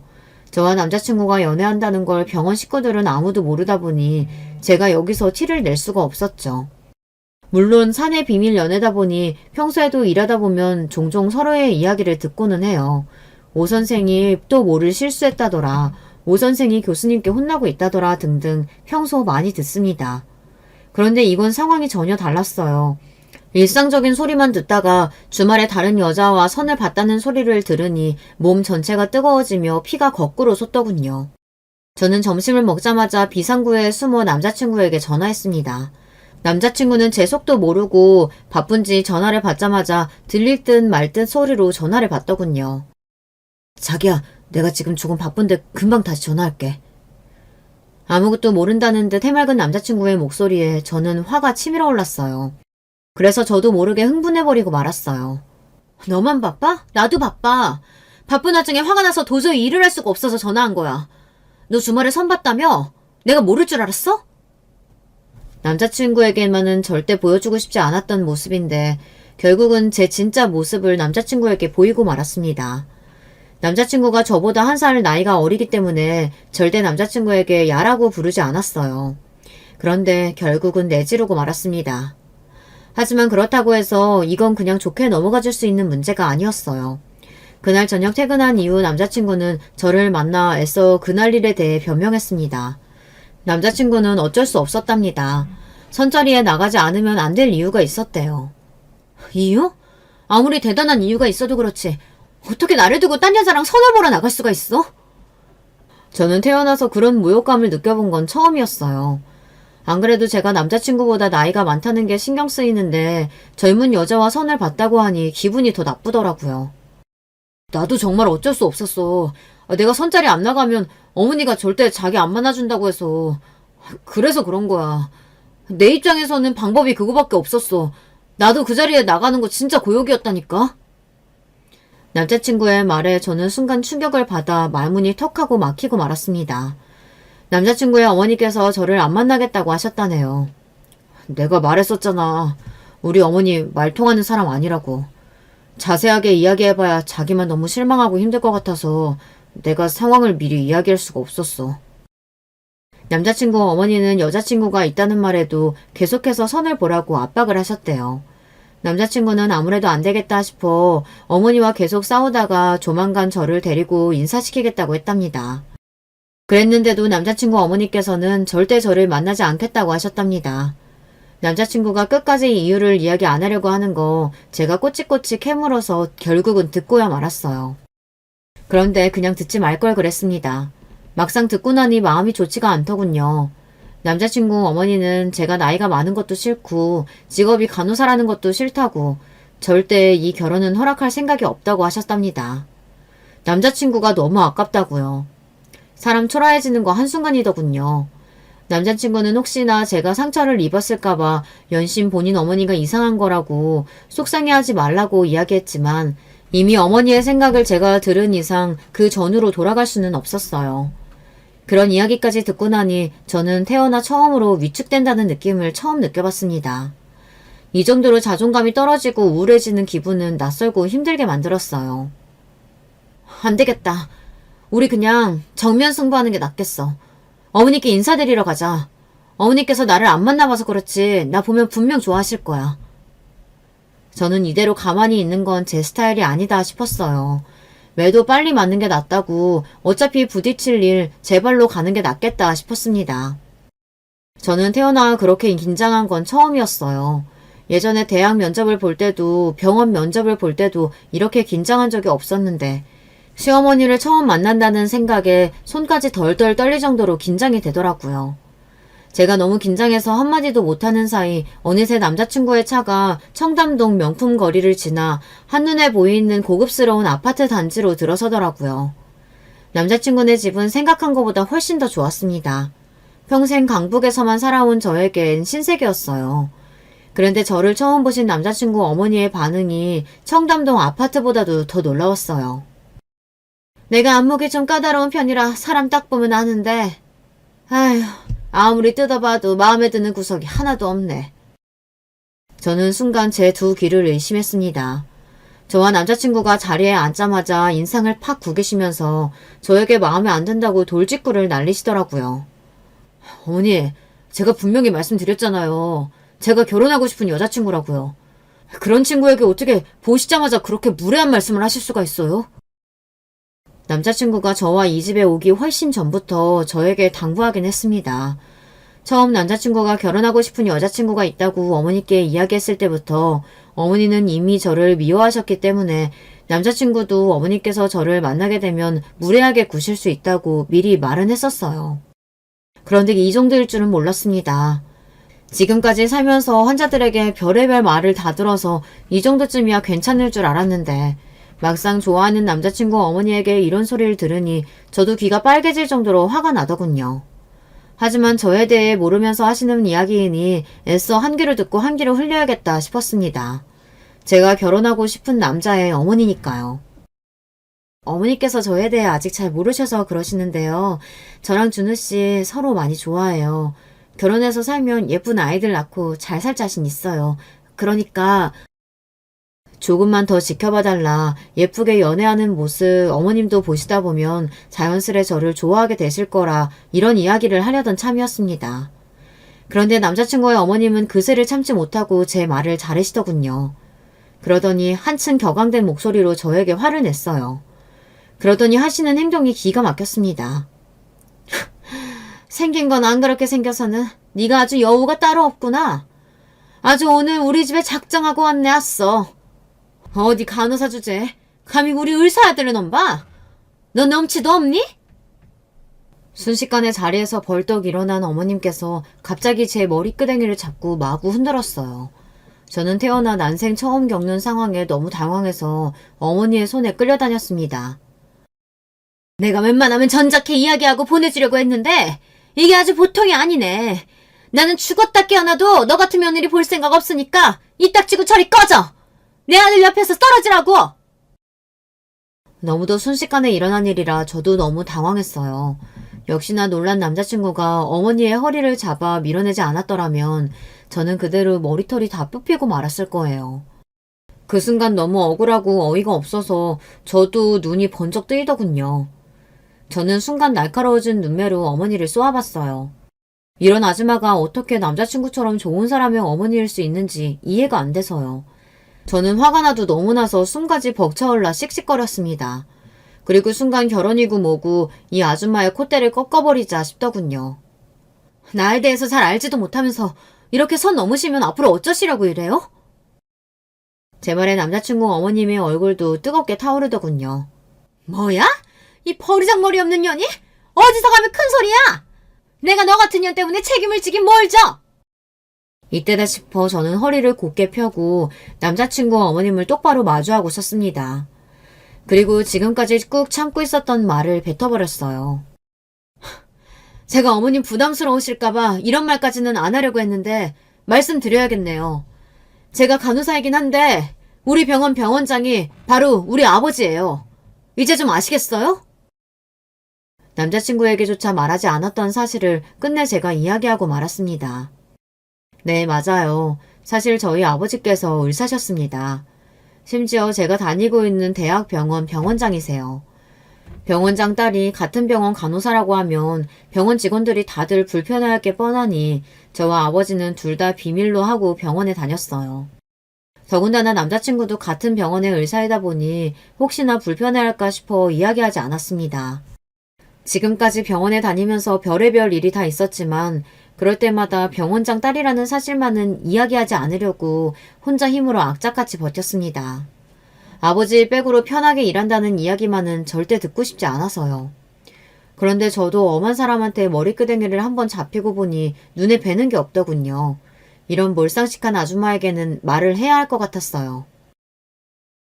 저와 남자친구가 연애한다는 걸 병원 식구들은 아무도 모르다 보니 제가 여기서 티를 낼 수가 없었죠. 물론 사내 비밀 연애다 보니 평소에도 일하다 보면 종종 서로의 이야기를 듣고는 해요. 오 선생이 또 뭐를 실수했다더라. 오 선생이 교수님께 혼나고 있다더라 등등 평소 많이 듣습니다. 그런데 이건 상황이 전혀 달랐어요. 일상적인 소리만 듣다가 주말에 다른 여자와 선을 봤다는 소리를 들으니 몸 전체가 뜨거워지며 피가 거꾸로 솟더군요. 저는 점심을 먹자마자 비상구에 숨어 남자친구에게 전화했습니다. 남자친구는 제 속도 모르고 바쁜지 전화를 받자마자 들릴 듯 말 듯 소리로 전화를 받더군요. 자기야, 내가 지금 조금 바쁜데 금방 다시 전화할게. 아무것도 모른다는 듯 해맑은 남자친구의 목소리에 저는 화가 치밀어 올랐어요. 그래서 저도 모르게 흥분해버리고 말았어요. 너만 바빠? 나도 바빠. 바쁜 와중에 화가 나서 도저히 일을 할 수가 없어서 전화한 거야. 너 주말에 선 봤다며? 내가 모를 줄 알았어? 남자친구에게만은 절대 보여주고 싶지 않았던 모습인데 결국은 제 진짜 모습을 남자친구에게 보이고 말았습니다. 남자친구가 저보다 한 살 나이가 어리기 때문에 절대 남자친구에게 야라고 부르지 않았어요. 그런데 결국은 내지르고 말았습니다. 하지만 그렇다고 해서 이건 그냥 좋게 넘어가 줄 수 있는 문제가 아니었어요. 그날 저녁 퇴근한 이후 남자친구는 저를 만나 애써 그날 일에 대해 변명했습니다. 남자친구는 어쩔 수 없었답니다. 선자리에 나가지 않으면 안 될 이유가 있었대요. 이유? 아무리 대단한 이유가 있어도 그렇지 어떻게 나를 두고 딴 여자랑 선을 보러 나갈 수가 있어? 저는 태어나서 그런 모욕감을 느껴본 건 처음이었어요. 안 그래도 제가 남자친구보다 나이가 많다는 게 신경 쓰이는데 젊은 여자와 선을 봤다고 하니 기분이 더 나쁘더라고요. 나도 정말 어쩔 수 없었어. 내가 선자리 안 나가면 어머니가 절대 자기 안 만나준다고 해서. 그래서 그런 거야. 내 입장에서는 방법이 그거밖에 없었어. 나도 그 자리에 나가는 거 진짜 고역이었다니까. 남자친구의 말에 저는 순간 충격을 받아 말문이 턱하고 막히고 말았습니다. 남자친구의 어머니께서 저를 안 만나겠다고 하셨다네요. 내가 말했었잖아. 우리 어머니 말 통하는 사람 아니라고. 자세하게 이야기해봐야 자기만 너무 실망하고 힘들 것 같아서 내가 상황을 미리 이야기할 수가 없었어. 남자친구 어머니는 여자친구가 있다는 말에도 계속해서 선을 보라고 압박을 하셨대요. 남자친구는 아무래도 안 되겠다 싶어 어머니와 계속 싸우다가 조만간 저를 데리고 인사시키겠다고 했답니다. 그랬는데도 남자친구 어머니께서는 절대 저를 만나지 않겠다고 하셨답니다. 남자친구가 끝까지 이유를 이야기 안 하려고 하는 거 제가 꼬치꼬치 캐물어서 결국은 듣고야 말았어요. 그런데 그냥 듣지 말 걸 그랬습니다. 막상 듣고 나니 마음이 좋지가 않더군요. 남자친구 어머니는 제가 나이가 많은 것도 싫고 직업이 간호사라는 것도 싫다고 절대 이 결혼은 허락할 생각이 없다고 하셨답니다. 남자친구가 너무 아깝다고요. 사람 초라해지는 거 한순간이더군요. 남자친구는 혹시나 제가 상처를 입었을까봐 연신 본인 어머니가 이상한 거라고 속상해하지 말라고 이야기했지만 이미 어머니의 생각을 제가 들은 이상 그 전으로 돌아갈 수는 없었어요. 그런 이야기까지 듣고 나니 저는 태어나 처음으로 위축된다는 느낌을 처음 느껴봤습니다. 이 정도로 자존감이 떨어지고 우울해지는 기분은 낯설고 힘들게 만들었어요. 안 되겠다. 우리 그냥 정면 승부하는 게 낫겠어. 어머니께 인사드리러 가자. 어머니께서 나를 안 만나봐서 그렇지 나 보면 분명 좋아하실 거야. 저는 이대로 가만히 있는 건 제 스타일이 아니다 싶었어요. 매도 빨리 맞는 게 낫다고 어차피 부딪힐 일 제 발로 가는 게 낫겠다 싶었습니다. 저는 태어나 그렇게 긴장한 건 처음이었어요. 예전에 대학 면접을 볼 때도 병원 면접을 볼 때도 이렇게 긴장한 적이 없었는데 시어머니를 처음 만난다는 생각에 손까지 덜덜 떨릴 정도로 긴장이 되더라고요. 제가 너무 긴장해서 한마디도 못하는 사이 어느새 남자친구의 차가 청담동 명품 거리를 지나 한눈에 보이는 고급스러운 아파트 단지로 들어서더라고요. 남자친구네 집은 생각한 것보다 훨씬 더 좋았습니다. 평생 강북에서만 살아온 저에겐 신세계였어요. 그런데 저를 처음 보신 남자친구 어머니의 반응이 청담동 아파트보다도 더 놀라웠어요. 내가 안목이 좀 까다로운 편이라 사람 딱 보면 아는데 아휴 아무리 뜯어봐도 마음에 드는 구석이 하나도 없네. 저는 순간 제 두 귀를 의심했습니다. 저와 남자친구가 자리에 앉자마자 인상을 팍 구기시면서 저에게 마음에 안 든다고 돌직구를 날리시더라고요. 어머니, 제가 분명히 말씀드렸잖아요. 제가 결혼하고 싶은 여자친구라고요. 그런 친구에게 어떻게 보시자마자 그렇게 무례한 말씀을 하실 수가 있어요? 남자친구가 저와 이 집에 오기 훨씬 전부터 저에게 당부하긴 했습니다. 처음 남자친구가 결혼하고 싶은 여자친구가 있다고 어머니께 이야기했을 때부터 어머니는 이미 저를 미워하셨기 때문에 남자친구도 어머니께서 저를 만나게 되면 무례하게 구실 수 있다고 미리 말은 했었어요. 그런데 이 정도일 줄은 몰랐습니다. 지금까지 살면서 환자들에게 별의별 말을 다 들어서 이 정도쯤이야 괜찮을 줄 알았는데 막상 좋아하는 남자친구 어머니에게 이런 소리를 들으니 저도 귀가 빨개질 정도로 화가 나더군요. 하지만 저에 대해 모르면서 하시는 이야기이니 애써 한 귀를 듣고 한 귀를 흘려야겠다 싶었습니다. 제가 결혼하고 싶은 남자의 어머니니까요. 어머니께서 저에 대해 아직 잘 모르셔서 그러시는데요. 저랑 준우씨 서로 많이 좋아해요. 결혼해서 살면 예쁜 아이들 낳고 잘 살 자신 있어요. 그러니까 조금만 더 지켜봐달라. 예쁘게 연애하는 모습 어머님도 보시다 보면 자연스레 저를 좋아하게 되실 거라 이런 이야기를 하려던 참이었습니다. 그런데 남자친구의 어머님은 그새를 참지 못하고 제 말을 자르시더군요. 그러더니 한층 격앙된 목소리로 저에게 화를 냈어요. 그러더니 하시는 행동이 기가 막혔습니다. 생긴 건 안 그렇게 생겨서는 네가 아주 여우가 따로 없구나. 아주 오늘 우리 집에 작정하고 왔네 왔어. 어디 간호사 주제 감히 우리 의사 아들을 넘봐? 너 넘치도 없니? 순식간에 자리에서 벌떡 일어난 어머님께서 갑자기 제 머리끄댕이를 잡고 마구 흔들었어요. 저는 태어나 난생 처음 겪는 상황에 너무 당황해서 어머니의 손에 끌려다녔습니다. 내가 웬만하면 전작해 이야기하고 보내주려고 했는데 이게 아주 보통이 아니네. 나는 죽었다 깨어나도 너 같은 며느리 볼 생각 없으니까 이 딱지고 저리 꺼져. 내 아들 옆에서 떨어지라고. 너무도 순식간에 일어난 일이라 저도 너무 당황했어요. 역시나 놀란 남자친구가 어머니의 허리를 잡아 밀어내지 않았더라면 저는 그대로 머리털이 다 뽑히고 말았을 거예요. 그 순간 너무 억울하고 어이가 없어서 저도 눈이 번쩍 뜨이더군요. 저는 순간 날카로워진 눈매로 어머니를 쏘아봤어요. 이런 아줌마가 어떻게 남자친구처럼 좋은 사람의 어머니일 수 있는지 이해가 안 돼서요. 저는 화가 나도 너무 나서 숨까지 벅차올라 씩씩거렸습니다. 그리고 순간 결혼이고 뭐고 이 아줌마의 콧대를 꺾어버리자 싶더군요. 나에 대해서 잘 알지도 못하면서 이렇게 선 넘으시면 앞으로 어쩌시려고 이래요? 제 말에 남자친구 어머님의 얼굴도 뜨겁게 타오르더군요. 뭐야? 이 버리장머리 없는 년이? 어디서 가면 큰 소리야? 내가 너 같은 년 때문에 책임을 지긴 뭘 져? 이때다 싶어 저는 허리를 곧게 펴고 남자친구 어머님을 똑바로 마주하고 섰습니다. 그리고 지금까지 꾹 참고 있었던 말을 뱉어버렸어요. 제가 어머님 부담스러우실까봐 이런 말까지는 안 하려고 했는데 말씀드려야겠네요. 제가 간호사이긴 한데 우리 병원 병원장이 바로 우리 아버지예요. 이제 좀 아시겠어요? 남자친구에게조차 말하지 않았던 사실을 끝내 제가 이야기하고 말았습니다. 네, 맞아요. 사실 저희 아버지께서 의사셨습니다. 심지어 제가 다니고 있는 대학 병원 병원장이세요. 병원장 딸이 같은 병원 간호사라고 하면 병원 직원들이 다들 불편해할 게 뻔하니 저와 아버지는 둘 다 비밀로 하고 병원에 다녔어요. 더군다나 남자친구도 같은 병원의 의사이다 보니 혹시나 불편해할까 싶어 이야기하지 않았습니다. 지금까지 병원에 다니면서 별의별 일이 다 있었지만 그럴 때마다 병원장 딸이라는 사실만은 이야기하지 않으려고 혼자 힘으로 악착같이 버텼습니다. 아버지 백으로 편하게 일한다는 이야기만은 절대 듣고 싶지 않아서요. 그런데 저도 엄한 사람한테 머리끄댕이를 한번 잡히고 보니 눈에 뵈는 게 없더군요. 이런 몰상식한 아줌마에게는 말을 해야 할 것 같았어요.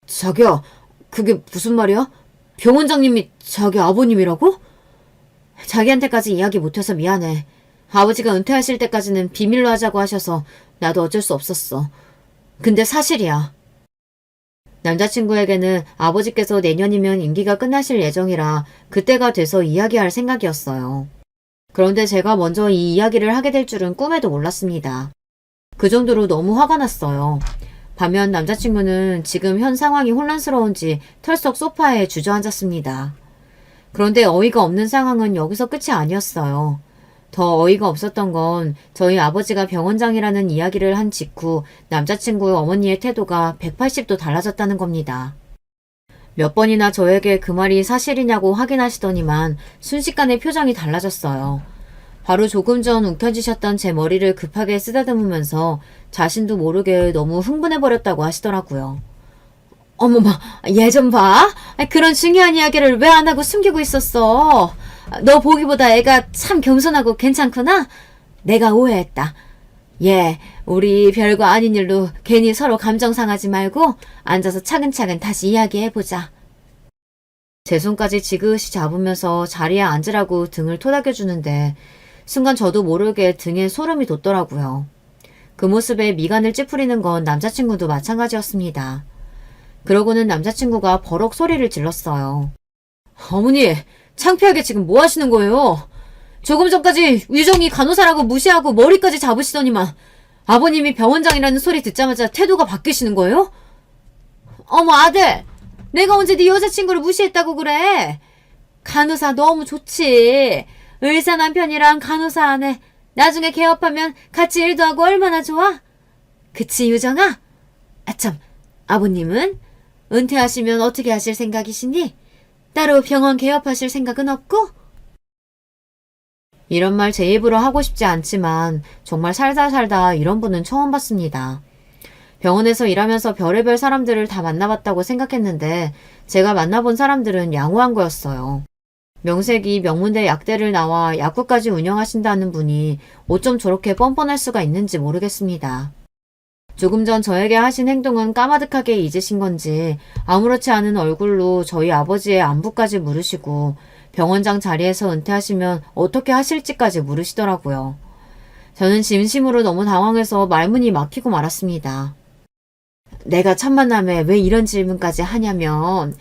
자기야, 그게 무슨 말이야? 병원장님이 자기 아버님이라고? 자기한테까지 이야기 못해서 미안해. 아버지가 은퇴하실 때까지는 비밀로 하자고 하셔서 나도 어쩔 수 없었어. 근데 사실이야. 남자친구에게는 아버지께서 내년이면 임기가 끝나실 예정이라 그때가 돼서 이야기할 생각이었어요. 그런데 제가 먼저 이 이야기를 하게 될 줄은 꿈에도 몰랐습니다. 그 정도로 너무 화가 났어요. 반면 남자친구는 지금 현 상황이 혼란스러운지 털썩 소파에 주저앉았습니다. 그런데 어이가 없는 상황은 여기서 끝이 아니었어요. 더 어이가 없었던 건 저희 아버지가 병원장이라는 이야기를 한 직후 남자친구의 어머니의 태도가 180도 달라졌다는 겁니다. 몇 번이나 저에게 그 말이 사실이냐고 확인하시더니만 순식간에 표정이 달라졌어요. 바로 조금 전 움켜쥐셨던 제 머리를 급하게 쓰다듬으면서 자신도 모르게 너무 흥분해버렸다고 하시더라고요. 어머마, 얘 좀 봐. 그런 중요한 이야기를 왜 안 하고 숨기고 있었어. 너 보기보다 애가 참 겸손하고 괜찮구나? 내가 오해했다. 얘, 우리 별거 아닌 일로 괜히 서로 감정 상하지 말고 앉아서 차근차근 다시 이야기해보자. 제 손까지 지그시 잡으면서 자리에 앉으라고 등을 토닥여주는데 순간 저도 모르게 등에 소름이 돋더라고요. 그 모습에 미간을 찌푸리는 건 남자친구도 마찬가지였습니다. 그러고는 남자친구가 버럭 소리를 질렀어요. 어머니, 창피하게 지금 뭐 하시는 거예요? 조금 전까지 유정이 간호사라고 무시하고 머리까지 잡으시더니만 아버님이 병원장이라는 소리 듣자마자 태도가 바뀌시는 거예요? 어머 아들, 내가 언제 네 여자친구를 무시했다고 그래? 간호사 너무 좋지. 의사 남편이랑 간호사 아내 나중에 개업하면 같이 일도 하고 얼마나 좋아? 그치 유정아? 아참, 아버님은? 은퇴하시면 어떻게 하실 생각이시니? 따로 병원 개업하실 생각은 없고? 이런 말 제 입으로 하고 싶지 않지만 정말 살다 이런 분은 처음 봤습니다. 병원에서 일하면서 별의별 사람들을 다 만나봤다고 생각했는데 제가 만나본 사람들은 양호한 거였어요. 명색이 명문대 약대를 나와 약국까지 운영하신다는 분이 어쩜 저렇게 뻔뻔할 수가 있는지 모르겠습니다. 조금 전 저에게 하신 행동은 까마득하게 잊으신 건지 아무렇지 않은 얼굴로 저희 아버지의 안부까지 물으시고 병원장 자리에서 은퇴하시면 어떻게 하실지까지 물으시더라고요. 저는 진심으로 너무 당황해서 말문이 막히고 말았습니다. 내가 첫 만남에 왜 이런 질문까지 하냐면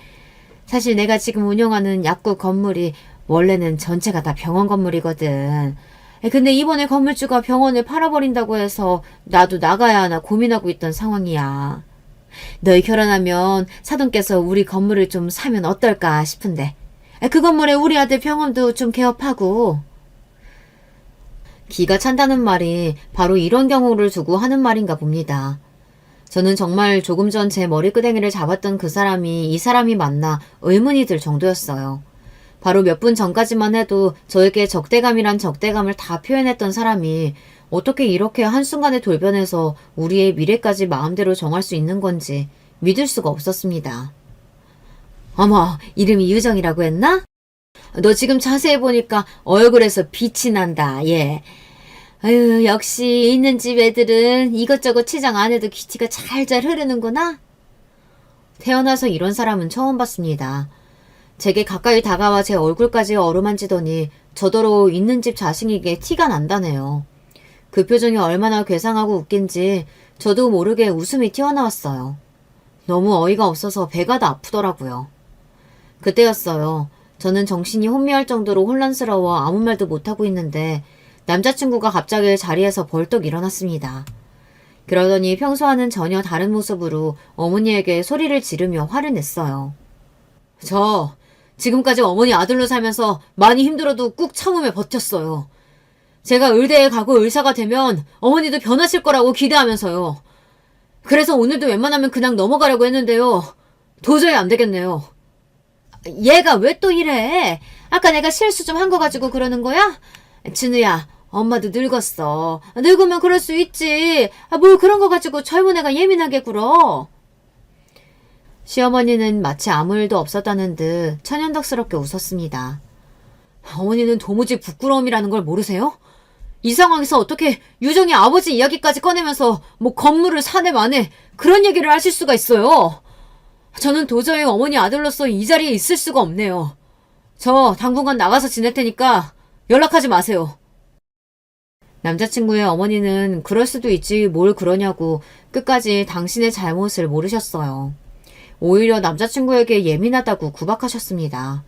사실 내가 지금 운영하는 약국 건물이 원래는 전체가 다 병원 건물이거든. 근데 이번에 건물주가 병원을 팔아버린다고 해서 나도 나가야 하나 고민하고 있던 상황이야. 너희 결혼하면 사돈께서 우리 건물을 좀 사면 어떨까 싶은데. 그 건물에 우리 아들 병원도 좀 개업하고. 기가 찬다는 말이 바로 이런 경우를 두고 하는 말인가 봅니다. 저는 정말 조금 전 제 머리끄댕이를 잡았던 그 사람이 이 사람이 맞나 의문이 들 정도였어요. 바로 몇 분 전까지만 해도 저에게 적대감이란 적대감을 다 표현했던 사람이 어떻게 이렇게 한순간에 돌변해서 우리의 미래까지 마음대로 정할 수 있는 건지 믿을 수가 없었습니다. 어머, 이름이 유정이라고 했나? 너 지금 자세히 보니까 얼굴에서 빛이 난다, 얘. 아유, 역시 있는 집 애들은 이것저것 치장 안 해도 기티가 잘잘 흐르는구나. 태어나서 이런 사람은 처음 봤습니다. 제게 가까이 다가와 제 얼굴까지 어루만지더니 저더러 있는 집 자식에게 티가 난다네요. 그 표정이 얼마나 괴상하고 웃긴지 저도 모르게 웃음이 튀어나왔어요. 너무 어이가 없어서 배가 다 아프더라고요. 그때였어요. 저는 정신이 혼미할 정도로 혼란스러워 아무 말도 못하고 있는데 남자친구가 갑자기 자리에서 벌떡 일어났습니다. 그러더니 평소와는 전혀 다른 모습으로 어머니에게 소리를 지르며 화를 냈어요. 저 지금까지 어머니 아들로 살면서 많이 힘들어도 꾹 참으며 버텼어요. 제가 의대에 가고 의사가 되면 어머니도 변하실 거라고 기대하면서요. 그래서 오늘도 웬만하면 그냥 넘어가려고 했는데요. 도저히 안 되겠네요. 얘가 왜 또 이래? 아까 내가 실수 좀 한 거 가지고 그러는 거야? 진우야, 엄마도 늙었어. 늙으면 그럴 수 있지. 뭘 그런 거 가지고 젊은 애가 예민하게 굴어. 시어머니는 마치 아무 일도 없었다는 듯 천연덕스럽게 웃었습니다. 어머니는 도무지 부끄러움이라는 걸 모르세요? 이 상황에서 어떻게 유정이 아버지 이야기까지 꺼내면서 뭐 건물을 사내 마내 그런 얘기를 하실 수가 있어요. 저는 도저히 어머니 아들로서 이 자리에 있을 수가 없네요. 저 당분간 나가서 지낼 테니까 연락하지 마세요. 남자친구의 어머니는 그럴 수도 있지 뭘 그러냐고 끝까지 당신의 잘못을 모르셨어요. 오히려 남자친구에게 예민하다고 구박하셨습니다.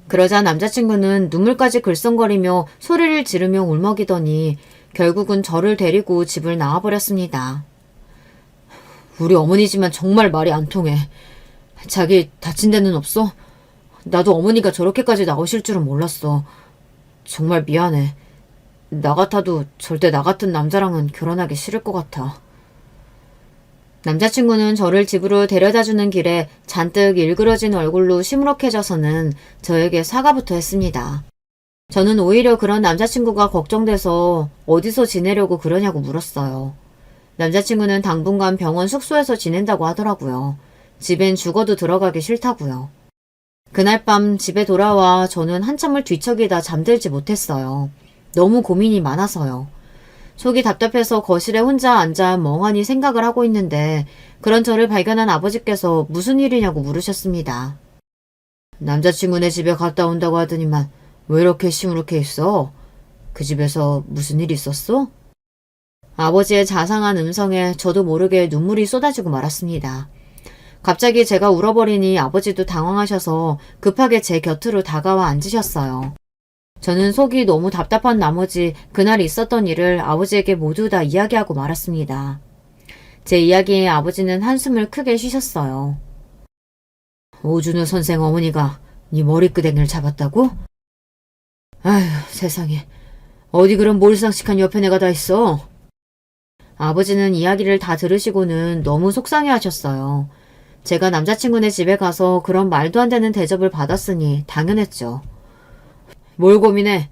그러자 남자친구는 눈물까지 글썽거리며 소리를 지르며 울먹이더니 결국은 저를 데리고 집을 나와버렸습니다. 우리 어머니지만 정말 말이 안 통해. 자기 다친 데는 없어? 나도 어머니가 저렇게까지 나오실 줄은 몰랐어. 정말 미안해. 나 같아도 절대 나 같은 남자랑은 결혼하기 싫을 것 같아. 남자친구는 저를 집으로 데려다주는 길에 잔뜩 일그러진 얼굴로 시무룩해져서는 저에게 사과부터 했습니다. 저는 오히려 그런 남자친구가 걱정돼서 어디서 지내려고 그러냐고 물었어요. 남자친구는 당분간 병원 숙소에서 지낸다고 하더라고요. 집엔 죽어도 들어가기 싫다고요. 그날 밤 집에 돌아와 저는 한참을 뒤척이다 잠들지 못했어요. 너무 고민이 많아서요. 속이 답답해서 거실에 혼자 앉아 멍하니 생각을 하고 있는데 그런 저를 발견한 아버지께서 무슨 일이냐고 물으셨습니다. 남자친구네 집에 갔다 온다고 하더니만 왜 이렇게 시무룩해 있어? 그 집에서 무슨 일 있었어? 아버지의 자상한 음성에 저도 모르게 눈물이 쏟아지고 말았습니다. 갑자기 제가 울어버리니 아버지도 당황하셔서 급하게 제 곁으로 다가와 앉으셨어요. 저는 속이 너무 답답한 나머지 그날 있었던 일을 아버지에게 모두 다 이야기하고 말았습니다. 제 이야기에 아버지는 한숨을 크게 쉬셨어요. 오준우 선생 어머니가 네 머리끄댕이를 잡았다고? 아휴 세상에 어디 그런 몰상식한 옆에 내가 다 있어. 아버지는 이야기를 다 들으시고는 너무 속상해하셨어요. 제가 남자친구네 집에 가서 그런 말도 안 되는 대접을 받았으니 당연했죠. 뭘 고민해?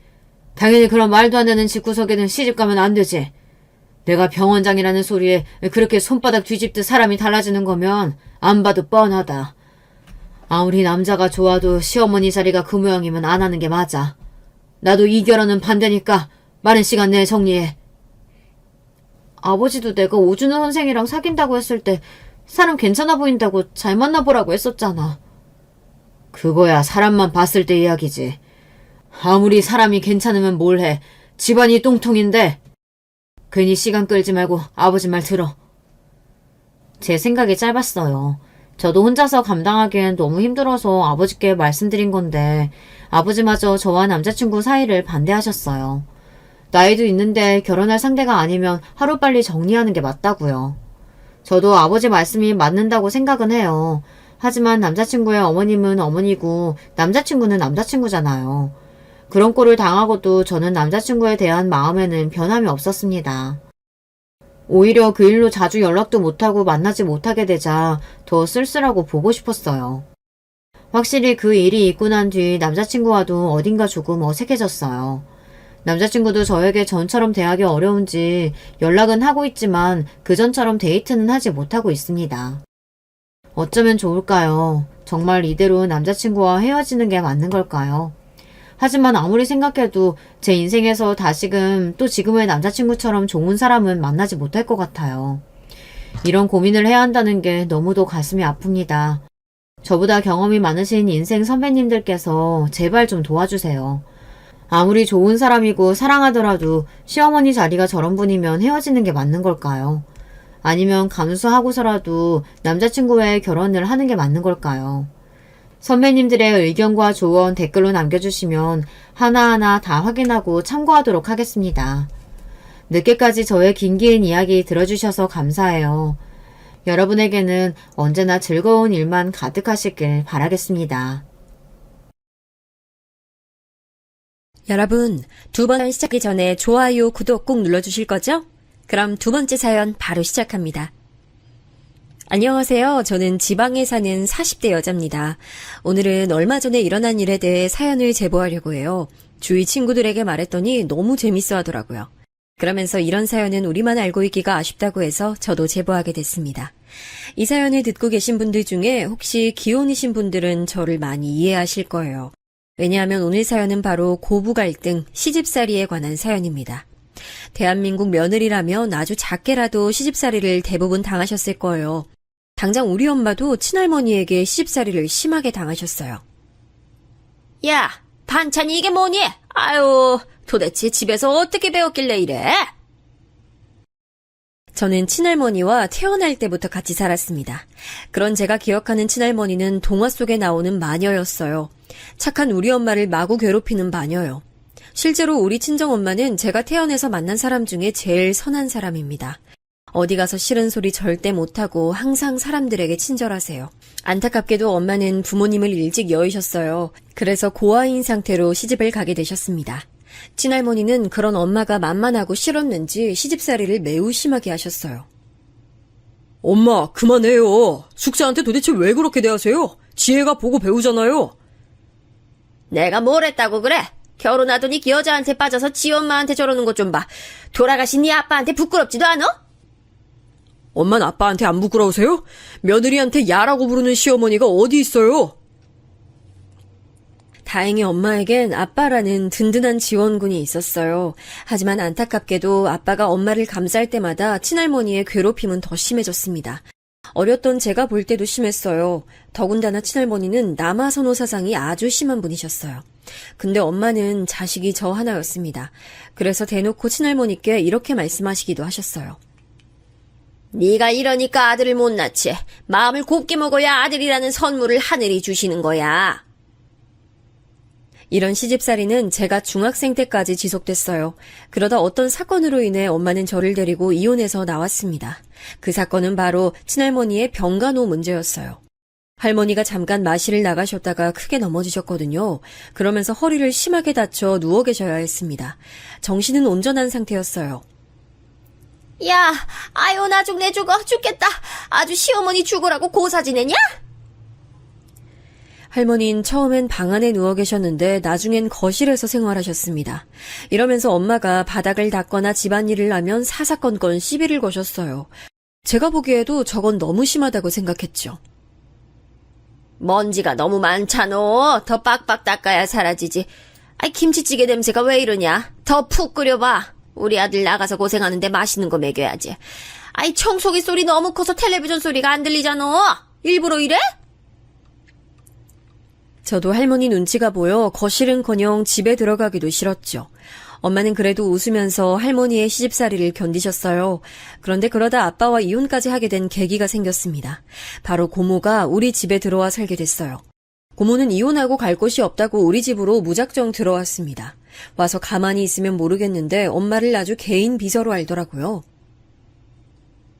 당연히 그런 말도 안 되는 집구석에는 시집가면 안 되지. 내가 병원장이라는 소리에 그렇게 손바닥 뒤집듯 사람이 달라지는 거면 안 봐도 뻔하다. 아무리 남자가 좋아도 시어머니 자리가 그 모양이면 안 하는 게 맞아. 나도 이 결혼은 반대니까 많은 시간 내에 정리해. 아버지도 내가 오준호 선생이랑 사귄다고 했을 때 사람 괜찮아 보인다고 잘 만나보라고 했었잖아. 그거야 사람만 봤을 때 이야기지. 아무리 사람이 괜찮으면 뭘 해. 집안이 똥통인데. 괜히 시간 끌지 말고 아버지 말 들어. 제 생각이 짧았어요. 저도 혼자서 감당하기엔 너무 힘들어서 아버지께 말씀드린 건데 아버지마저 저와 남자친구 사이를 반대하셨어요. 나이도 있는데 결혼할 상대가 아니면 하루빨리 정리하는 게 맞다고요. 저도 아버지 말씀이 맞는다고 생각은 해요. 하지만 남자친구의 어머님은 어머니고 남자친구는 남자친구잖아요. 그런 꼴을 당하고도 저는 남자친구에 대한 마음에는 변함이 없었습니다. 오히려 그 일로 자주 연락도 못하고 만나지 못하게 되자 더 쓸쓸하고 보고 싶었어요. 확실히 그 일이 있고 난 뒤 남자친구와도 어딘가 조금 어색해졌어요. 남자친구도 저에게 전처럼 대하기 어려운지 연락은 하고 있지만 그전처럼 데이트는 하지 못하고 있습니다. 어쩌면 좋을까요? 정말 이대로 남자친구와 헤어지는 게 맞는 걸까요? 하지만 아무리 생각해도 제 인생에서 다시금 또 지금의 남자친구처럼 좋은 사람은 만나지 못할 것 같아요. 이런 고민을 해야 한다는 게 너무도 가슴이 아픕니다. 저보다 경험이 많으신 인생 선배님들께서 제발 좀 도와주세요. 아무리 좋은 사람이고 사랑하더라도 시어머니 자리가 저런 분이면 헤어지는 게 맞는 걸까요? 아니면 감수하고서라도 남자친구와의 결혼을 하는 게 맞는 걸까요? 선배님들의 의견과 조언 댓글로 남겨주시면 하나하나 다 확인하고 참고하도록 하겠습니다. 늦게까지 저의 긴긴 이야기 들어주셔서 감사해요. 여러분에게는 언제나 즐거운 일만 가득하시길 바라겠습니다. 여러분, 두 번 시작하기 전에 좋아요, 구독 꼭 눌러주실 거죠? 그럼 두 번째 사연 바로 시작합니다. 안녕하세요. 저는 지방에 사는 40대 여자입니다. 오늘은 얼마 전에 일어난 일에 대해 사연을 제보하려고 해요. 주위 친구들에게 말했더니 너무 재밌어 하더라고요. 그러면서 이런 사연은 우리만 알고 있기가 아쉽다고 해서 저도 제보하게 됐습니다. 이 사연을 듣고 계신 분들 중에 혹시 기혼이신 분들은 저를 많이 이해하실 거예요. 왜냐하면 오늘 사연은 바로 고부 갈등, 시집살이에 관한 사연입니다. 대한민국 며느리라면 아주 작게라도 시집살이를 대부분 당하셨을 거예요. 당장 우리 엄마도 친할머니에게 시집살이를 심하게 당하셨어요. 야, 반찬이 이게 뭐니? 아유, 도대체 집에서 어떻게 배웠길래 이래? 저는 친할머니와 태어날 때부터 같이 살았습니다. 그런 제가 기억하는 친할머니는 동화 속에 나오는 마녀였어요. 착한 우리 엄마를 마구 괴롭히는 마녀요. 실제로 우리 친정엄마는 제가 태어나서 만난 사람 중에 제일 선한 사람입니다. 어디 가서 싫은 소리 절대 못하고 항상 사람들에게 친절하세요. 안타깝게도 엄마는 부모님을 일찍 여의셨어요. 그래서 고아인 상태로 시집을 가게 되셨습니다. 친할머니는 그런 엄마가 만만하고 싫었는지 시집살이를 매우 심하게 하셨어요. 엄마, 그만해요. 숙자한테 도대체 왜 그렇게 대하세요? 지혜가 보고 배우잖아요. 내가 뭘 했다고 그래? 결혼하더니 그 여자한테 빠져서 지 엄마한테 저러는 것 좀 봐. 돌아가신 네 아빠한테 부끄럽지도 않아? 엄마는 아빠한테 안 부끄러우세요? 며느리한테 야라고 부르는 시어머니가 어디 있어요? 다행히 엄마에겐 아빠라는 든든한 지원군이 있었어요. 하지만 안타깝게도 아빠가 엄마를 감쌀 때마다 친할머니의 괴롭힘은 더 심해졌습니다. 어렸던 제가 볼 때도 심했어요. 더군다나 친할머니는 남아선호 사상이 아주 심한 분이셨어요. 근데 엄마는 자식이 저 하나였습니다. 그래서 대놓고 친할머니께 이렇게 말씀하시기도 하셨어요. 네가 이러니까 아들을 못 낳지. 마음을 곱게 먹어야 아들이라는 선물을 하늘이 주시는 거야. 이런 시집살이는 제가 중학생 때까지 지속됐어요. 그러다 어떤 사건으로 인해 엄마는 저를 데리고 이혼해서 나왔습니다. 그 사건은 바로 친할머니의 병간호 문제였어요. 할머니가 잠깐 마실을 나가셨다가 크게 넘어지셨거든요. 그러면서 허리를 심하게 다쳐 누워 계셔야 했습니다. 정신은 온전한 상태였어요. 야, 아유 나중에 죽겠다. 아주 시어머니 죽으라고 고사 지내냐? 할머니는 처음엔 방 안에 누워 계셨는데 나중엔 거실에서 생활하셨습니다. 이러면서 엄마가 바닥을 닦거나 집안일을 하면 사사건건 시비를 거셨어요. 제가 보기에도 저건 너무 심하다고 생각했죠. 먼지가 너무 많잖아. 더 빡빡 닦아야 사라지지. 아이 김치찌개 냄새가 왜 이러냐? 더 푹 끓여봐. 우리 아들 나가서 고생하는데 맛있는 거 먹여야지. 아이 청소기 소리 너무 커서 텔레비전 소리가 안 들리잖아. 일부러 이래? 저도 할머니 눈치가 보여 거실은커녕 집에 들어가기도 싫었죠. 엄마는 그래도 웃으면서 할머니의 시집살이를 견디셨어요. 그런데 그러다 아빠와 이혼까지 하게 된 계기가 생겼습니다. 바로 고모가 우리 집에 들어와 살게 됐어요. 고모는 이혼하고 갈 곳이 없다고 우리 집으로 무작정 들어왔습니다. 와서 가만히 있으면 모르겠는데 엄마를 아주 개인 비서로 알더라고요.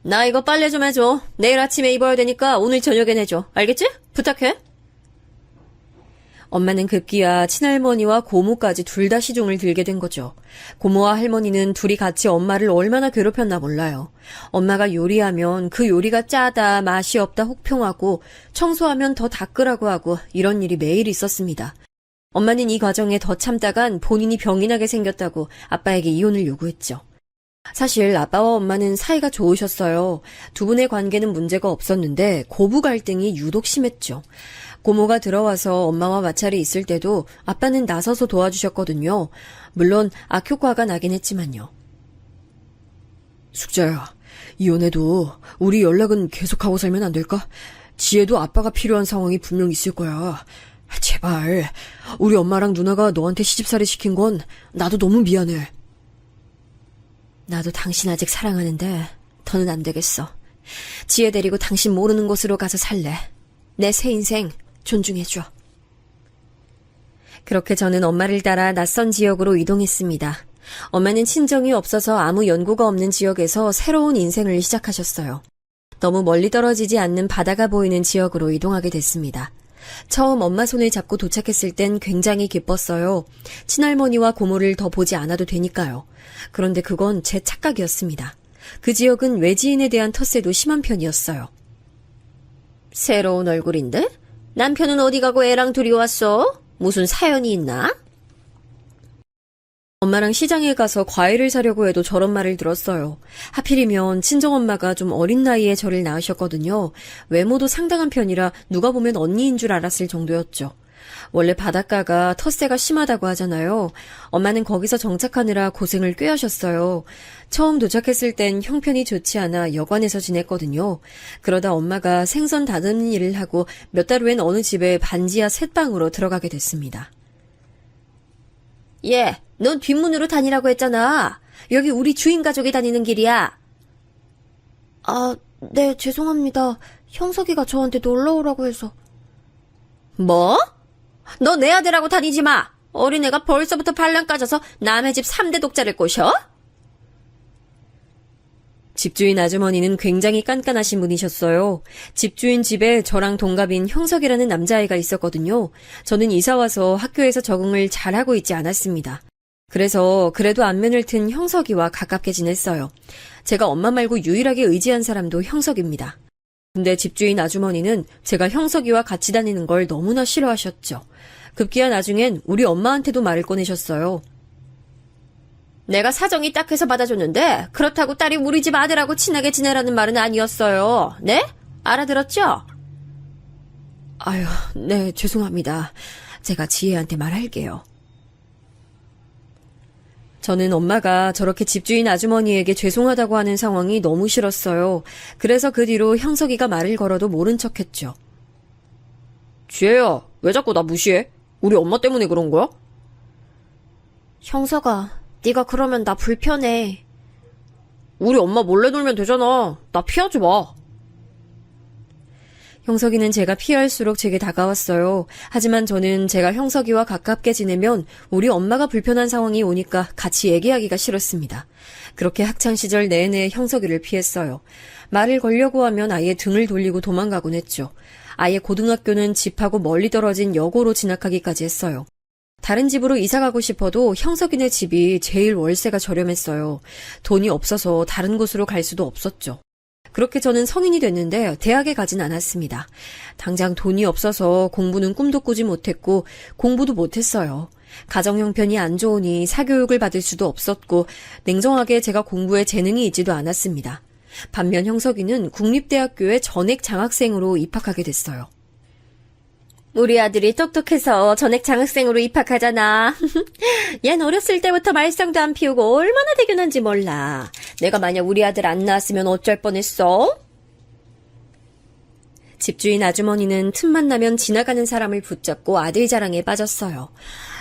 나 이거 빨래 좀 해줘. 내일 아침에 입어야 되니까 오늘 저녁엔 해줘. 알겠지? 부탁해. 엄마는 급기야 친할머니와 고모까지 둘 다 시중을 들게 된 거죠. 고모와 할머니는 둘이 같이 엄마를 얼마나 괴롭혔나 몰라요. 엄마가 요리하면 그 요리가 짜다, 맛이 없다 혹평하고 청소하면 더 닦으라고 하고 이런 일이 매일 있었습니다. 엄마는 이 과정에 더 참다간 본인이 병이 나게 생겼다고 아빠에게 이혼을 요구했죠. 사실 아빠와 엄마는 사이가 좋으셨어요. 두 분의 관계는 문제가 없었는데 고부 갈등이 유독 심했죠. 고모가 들어와서 엄마와 마찰이 있을 때도 아빠는 나서서 도와주셨거든요. 물론 악효과가 나긴 했지만요. 숙자야, 이혼해도 우리 연락은 계속하고 살면 안 될까? 지혜도 아빠가 필요한 상황이 분명 있을 거야. 제발, 우리 엄마랑 누나가 너한테 시집살이 시킨 건 나도 너무 미안해. 나도 당신 아직 사랑하는데 더는 안 되겠어. 지혜 데리고 당신 모르는 곳으로 가서 살래. 내 새 인생 존중해줘. 그렇게 저는 엄마를 따라 낯선 지역으로 이동했습니다. 엄마는 친정이 없어서 아무 연고가 없는 지역에서 새로운 인생을 시작하셨어요. 너무 멀리 떨어지지 않는 바다가 보이는 지역으로 이동하게 됐습니다. 처음 엄마 손을 잡고 도착했을 땐 굉장히 기뻤어요. 친할머니와 고모를 더 보지 않아도 되니까요. 그런데 그건 제 착각이었습니다. 그 지역은 외지인에 대한 텃세도 심한 편이었어요. 새로운 얼굴인데? 남편은 어디 가고 애랑 둘이 왔어? 무슨 사연이 있나? 엄마랑 시장에 가서 과일을 사려고 해도 저런 말을 들었어요. 하필이면 친정엄마가 좀 어린 나이에 저를 낳으셨거든요. 외모도 상당한 편이라 누가 보면 언니인 줄 알았을 정도였죠. 원래 바닷가가 텃세가 심하다고 하잖아요. 엄마는 거기서 정착하느라 고생을 꽤 하셨어요. 처음 도착했을 땐 형편이 좋지 않아 여관에서 지냈거든요. 그러다 엄마가 생선 다듬는 일을 하고 몇 달 후엔 어느 집에 반지하 셋방으로 들어가게 됐습니다. 예, 넌 뒷문으로 다니라고 했잖아. 여기 우리 주인 가족이 다니는 길이야. 아, 네, 죄송합니다. 형석이가 저한테 놀러 오라고 해서. 뭐? 너 내 아들하고 다니지 마. 어린애가 벌써부터 반란 까져서 남의 집 3대 독자를 꼬셔? 집주인 아주머니는 굉장히 깐깐하신 분이셨어요. 집주인 집에 저랑 동갑인 형석이라는 남자아이가 있었거든요. 저는 이사와서 학교에서 적응을 잘하고 있지 않았습니다. 그래서 그래도 안면을 튼 형석이와 가깝게 지냈어요. 제가 엄마 말고 유일하게 의지한 사람도 형석입니다. 근데 집주인 아주머니는 제가 형석이와 같이 다니는 걸 너무나 싫어하셨죠. 급기야 나중엔 우리 엄마한테도 말을 꺼내셨어요. 내가 사정이 딱해서 받아줬는데 그렇다고 딸이 우리 집 아들하고 친하게 지내라는 말은 아니었어요. 네? 알아들었죠? 아유, 네, 죄송합니다. 제가 지혜한테 말할게요. 저는 엄마가 저렇게 집주인 아주머니에게 죄송하다고 하는 상황이 너무 싫었어요. 그래서 그 뒤로 형석이가 말을 걸어도 모른 척했죠. 지혜야, 왜 자꾸 나 무시해? 우리 엄마 때문에 그런 거야? 형석아, 네가 그러면 나 불편해. 우리 엄마 몰래 놀면 되잖아. 나 피하지 마. 형석이는 제가 피할수록 제게 다가왔어요. 하지만 저는 제가 형석이와 가깝게 지내면 우리 엄마가 불편한 상황이 오니까 같이 얘기하기가 싫었습니다. 그렇게 학창시절 내내 형석이를 피했어요. 말을 걸려고 하면 아예 등을 돌리고 도망가곤 했죠. 아예 고등학교는 집하고 멀리 떨어진 여고로 진학하기까지 했어요. 다른 집으로 이사가고 싶어도 형석이네 집이 제일 월세가 저렴했어요. 돈이 없어서 다른 곳으로 갈 수도 없었죠. 그렇게 저는 성인이 됐는데 대학에 가진 않았습니다. 당장 돈이 없어서 공부는 꿈도 꾸지 못했고 공부도 못했어요. 가정 형편이 안 좋으니 사교육을 받을 수도 없었고 냉정하게 제가 공부에 재능이 있지도 않았습니다. 반면 형석이는 국립대학교에 전액 장학생으로 입학하게 됐어요. 우리 아들이 똑똑해서 전액 장학생으로 입학하잖아. 얜 어렸을 때부터 말썽도 안 피우고 얼마나 대견한지 몰라. 내가 만약 우리 아들 안 낳았으면 어쩔 뻔했어? 집주인 아주머니는 틈만 나면 지나가는 사람을 붙잡고 아들 자랑에 빠졌어요.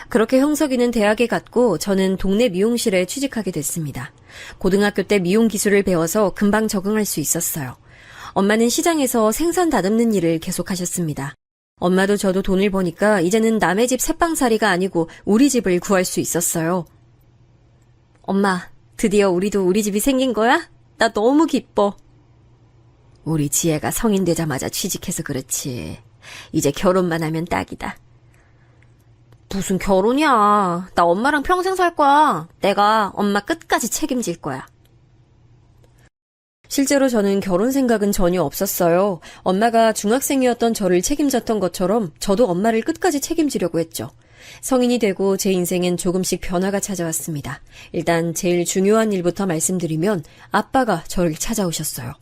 그렇게 형석이는 대학에 갔고 저는 동네 미용실에 취직하게 됐습니다. 고등학교 때 미용 기술을 배워서 금방 적응할 수 있었어요. 엄마는 시장에서 생선 다듬는 일을 계속하셨습니다. 엄마도 저도 돈을 버니까 이제는 남의 집 새빵살이가 아니고 우리 집을 구할 수 있었어요. 엄마, 드디어 우리도 우리 집이 생긴 거야? 나 너무 기뻐. 우리 지혜가 성인 되자마자 취직해서 그렇지. 이제 결혼만 하면 딱이다. 무슨 결혼이야. 나 엄마랑 평생 살 거야. 내가 엄마 끝까지 책임질 거야. 실제로 저는 결혼 생각은 전혀 없었어요. 엄마가 중학생이었던 저를 책임졌던 것처럼 저도 엄마를 끝까지 책임지려고 했죠. 성인이 되고 제 인생엔 조금씩 변화가 찾아왔습니다. 일단 제일 중요한 일부터 말씀드리면 아빠가 저를 찾아오셨어요.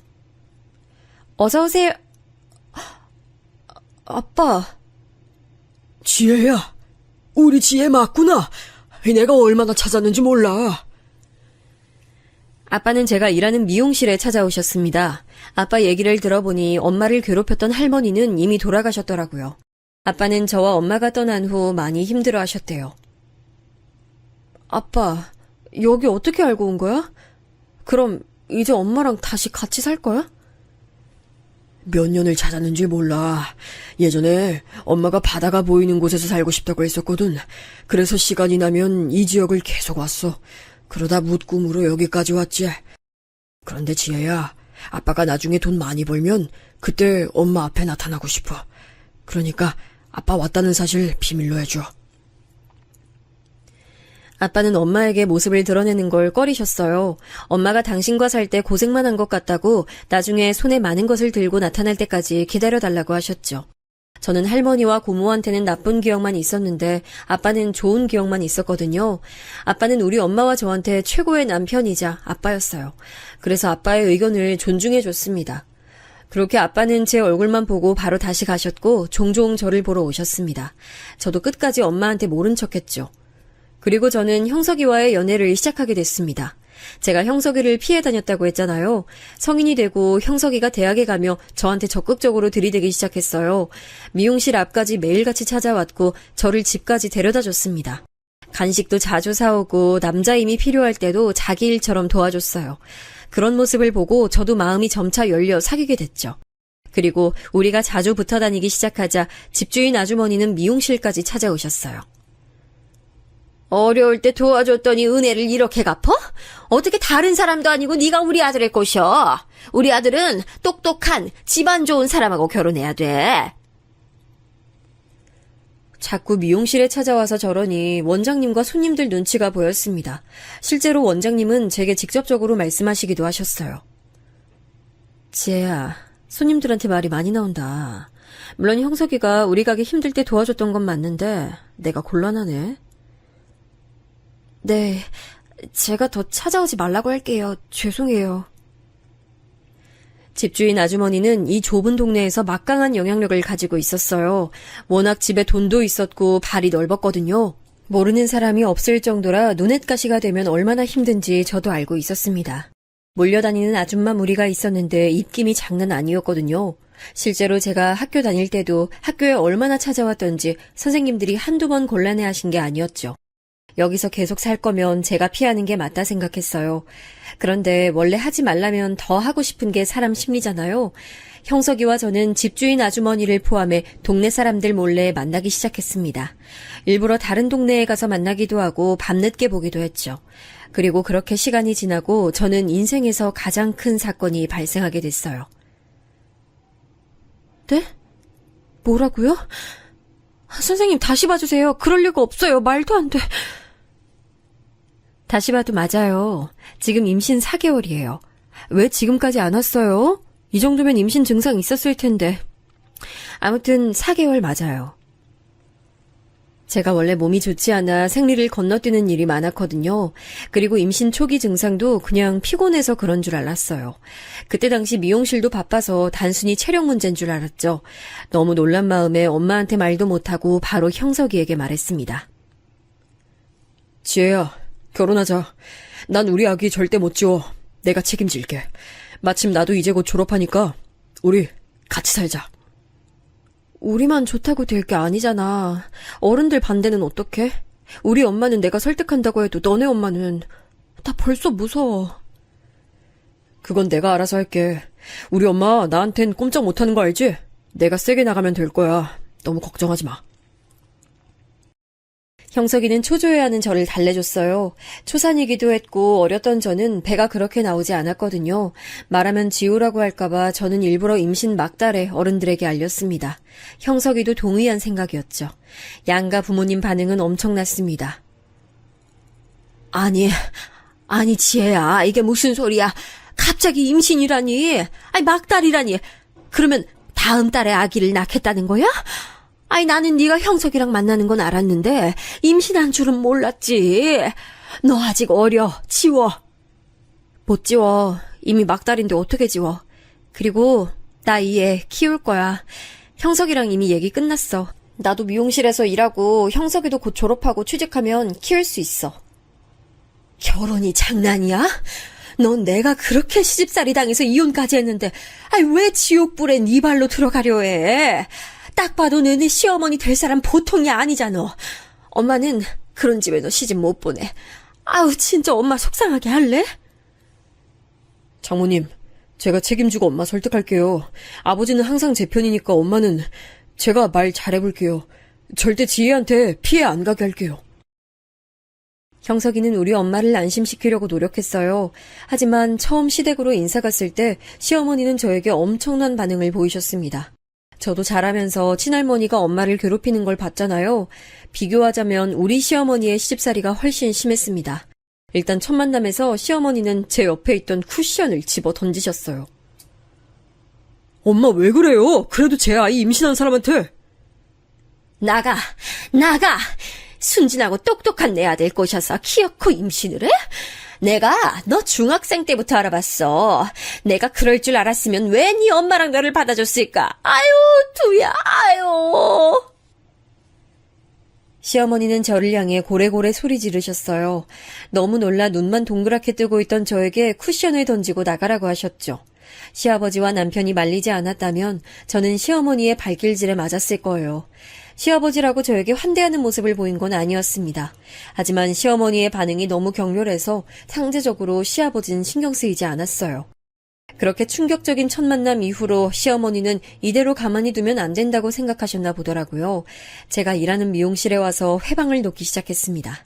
어서 오세요. 아빠. 지혜야, 우리 지혜 맞구나. 내가 얼마나 찾았는지 몰라. 아빠는 제가 일하는 미용실에 찾아오셨습니다. 아빠 얘기를 들어보니 엄마를 괴롭혔던 할머니는 이미 돌아가셨더라고요. 아빠는 저와 엄마가 떠난 후 많이 힘들어하셨대요. 아빠, 여기 어떻게 알고 온 거야? 그럼 이제 엄마랑 다시 같이 살 거야? 몇 년을 찾았는지 몰라. 예전에 엄마가 바다가 보이는 곳에서 살고 싶다고 했었거든. 그래서 시간이 나면 이 지역을 계속 왔어. 그러다 묻꿈으로 여기까지 왔지. 그런데 지혜야, 아빠가 나중에 돈 많이 벌면 그때 엄마 앞에 나타나고 싶어. 그러니까 아빠 왔다는 사실 비밀로 해줘. 아빠는 엄마에게 모습을 드러내는 걸 꺼리셨어요. 엄마가 당신과 살 때 고생만 한 것 같다고 나중에 손에 많은 것을 들고 나타날 때까지 기다려달라고 하셨죠. 저는 할머니와 고모한테는 나쁜 기억만 있었는데 아빠는 좋은 기억만 있었거든요. 아빠는 우리 엄마와 저한테 최고의 남편이자 아빠였어요. 그래서 아빠의 의견을 존중해줬습니다. 그렇게 아빠는 제 얼굴만 보고 바로 다시 가셨고 종종 저를 보러 오셨습니다. 저도 끝까지 엄마한테 모른 척했죠. 그리고 저는 형석이와의 연애를 시작하게 됐습니다. 제가 형석이를 피해 다녔다고 했잖아요. 성인이 되고 형석이가 대학에 가며 저한테 적극적으로 들이대기 시작했어요. 미용실 앞까지 매일같이 찾아왔고 저를 집까지 데려다 줬습니다. 간식도 자주 사오고 남자임이 필요할 때도 자기 일처럼 도와줬어요. 그런 모습을 보고 저도 마음이 점차 열려 사귀게 됐죠. 그리고 우리가 자주 붙어 다니기 시작하자 집주인 아주머니는 미용실까지 찾아오셨어요. 어려울 때 도와줬더니 은혜를 이렇게 갚어? 어떻게 다른 사람도 아니고 네가 우리 아들을 꼬셔? 우리 아들은 똑똑한 집안 좋은 사람하고 결혼해야 돼. 자꾸 미용실에 찾아와서 저러니 원장님과 손님들 눈치가 보였습니다. 실제로 원장님은 제게 직접적으로 말씀하시기도 하셨어요. 지혜야, 손님들한테 말이 많이 나온다. 물론 형석이가 우리 가게 힘들 때 도와줬던 건 맞는데 내가 곤란하네. 네, 제가 더 찾아오지 말라고 할게요. 죄송해요. 집주인 아주머니는 이 좁은 동네에서 막강한 영향력을 가지고 있었어요. 워낙 집에 돈도 있었고 발이 넓었거든요. 모르는 사람이 없을 정도라 눈엣가시가 되면 얼마나 힘든지 저도 알고 있었습니다. 몰려다니는 아줌마 무리가 있었는데 입김이 장난 아니었거든요. 실제로 제가 학교 다닐 때도 학교에 얼마나 찾아왔던지 선생님들이 한두 번 곤란해하신 게 아니었죠. 여기서 계속 살 거면 제가 피하는 게 맞다 생각했어요. 그런데 원래 하지 말라면 더 하고 싶은 게 사람 심리잖아요. 형석이와 저는 집주인 아주머니를 포함해 동네 사람들 몰래 만나기 시작했습니다. 일부러 다른 동네에 가서 만나기도 하고 밤늦게 보기도 했죠. 그리고 그렇게 시간이 지나고 저는 인생에서 가장 큰 사건이 발생하게 됐어요. 네? 뭐라고요? 선생님 다시 봐주세요. 그럴 리가 없어요. 말도 안 돼. 다시 봐도 맞아요. 지금 임신 4개월이에요. 왜 지금까지 안 왔어요? 이 정도면 임신 증상 있었을 텐데. 아무튼 4개월 맞아요. 제가 원래 몸이 좋지 않아 생리를 건너뛰는 일이 많았거든요. 그리고 임신 초기 증상도 그냥 피곤해서 그런 줄 알았어요. 그때 당시 미용실도 바빠서 단순히 체력 문제인 줄 알았죠. 너무 놀란 마음에 엄마한테 말도 못하고 바로 형석이에게 말했습니다. 지혜야, 결혼하자. 난 우리 아기 절대 못 지워. 내가 책임질게. 마침 나도 이제 곧 졸업하니까 우리 같이 살자. 우리만 좋다고 될 게 아니잖아. 어른들 반대는 어떡해? 우리 엄마는 내가 설득한다고 해도 너네 엄마는 나 벌써 무서워. 그건 내가 알아서 할게. 우리 엄마 나한텐 꼼짝 못하는 거 알지? 내가 세게 나가면 될 거야. 너무 걱정하지 마. 형석이는 초조해하는 저를 달래줬어요. 초산이기도 했고 어렸던 저는 배가 그렇게 나오지 않았거든요. 말하면 지우라고 할까봐 저는 일부러 임신 막달에 어른들에게 알렸습니다. 형석이도 동의한 생각이었죠. 양가 부모님 반응은 엄청났습니다. 아니 지혜야, 이게 무슨 소리야? 갑자기 임신이라니? 아니 막달이라니? 그러면 다음 달에 아기를 낳겠다는 거야? 아니 나는 네가 형석이랑 만나는 건 알았는데 임신한 줄은 몰랐지. 너 아직 어려. 지워. 못 지워. 이미 막달인데 어떻게 지워. 그리고 나 이 애 키울 거야. 형석이랑 이미 얘기 끝났어. 나도 미용실에서 일하고 형석이도 곧 졸업하고 취직하면 키울 수 있어. 결혼이 장난이야? 넌 내가 그렇게 시집살이 당해서 이혼까지 했는데 아니 왜 지옥불에 네 발로 들어가려 해? 딱 봐도 너네 시어머니 될 사람 보통이 아니잖아. 엄마는 그런 집에 너 시집 못 보내. 아우 진짜 엄마 속상하게 할래? 장모님, 제가 책임지고 엄마 설득할게요. 아버지는 항상 제 편이니까 엄마는 제가 말 잘해볼게요. 절대 지혜한테 피해 안 가게 할게요. 형석이는 우리 엄마를 안심시키려고 노력했어요. 하지만 처음 시댁으로 인사 갔을 때 시어머니는 저에게 엄청난 반응을 보이셨습니다. 저도 자라면서 친할머니가 엄마를 괴롭히는 걸 봤잖아요. 비교하자면 우리 시어머니의 시집살이가 훨씬 심했습니다. 일단 첫 만남에서 시어머니는 제 옆에 있던 쿠션을 집어 던지셨어요. 엄마 왜 그래요? 그래도 제 아이 임신한 사람한테. 나가! 순진하고 똑똑한 내 아들 꼬셔서 키놓고 임신을 해? 내가 너 중학생 때부터 알아봤어. 내가 그럴 줄 알았으면 왜 네 엄마랑 너를 받아줬을까? 아유, 두야, 아유. 시어머니는 저를 향해 고래고래 소리 지르셨어요. 너무 놀라 눈만 동그랗게 뜨고 있던 저에게 쿠션을 던지고 나가라고 하셨죠. 시아버지와 남편이 말리지 않았다면 저는 시어머니의 발길질에 맞았을 거예요. 시아버지라고 저에게 환대하는 모습을 보인 건 아니었습니다. 하지만 시어머니의 반응이 너무 격렬해서 상대적으로 시아버지는 신경 쓰이지 않았어요. 그렇게 충격적인 첫 만남 이후로 시어머니는 이대로 가만히 두면 안 된다고 생각하셨나 보더라고요. 제가 일하는 미용실에 와서 회방을 놓기 시작했습니다.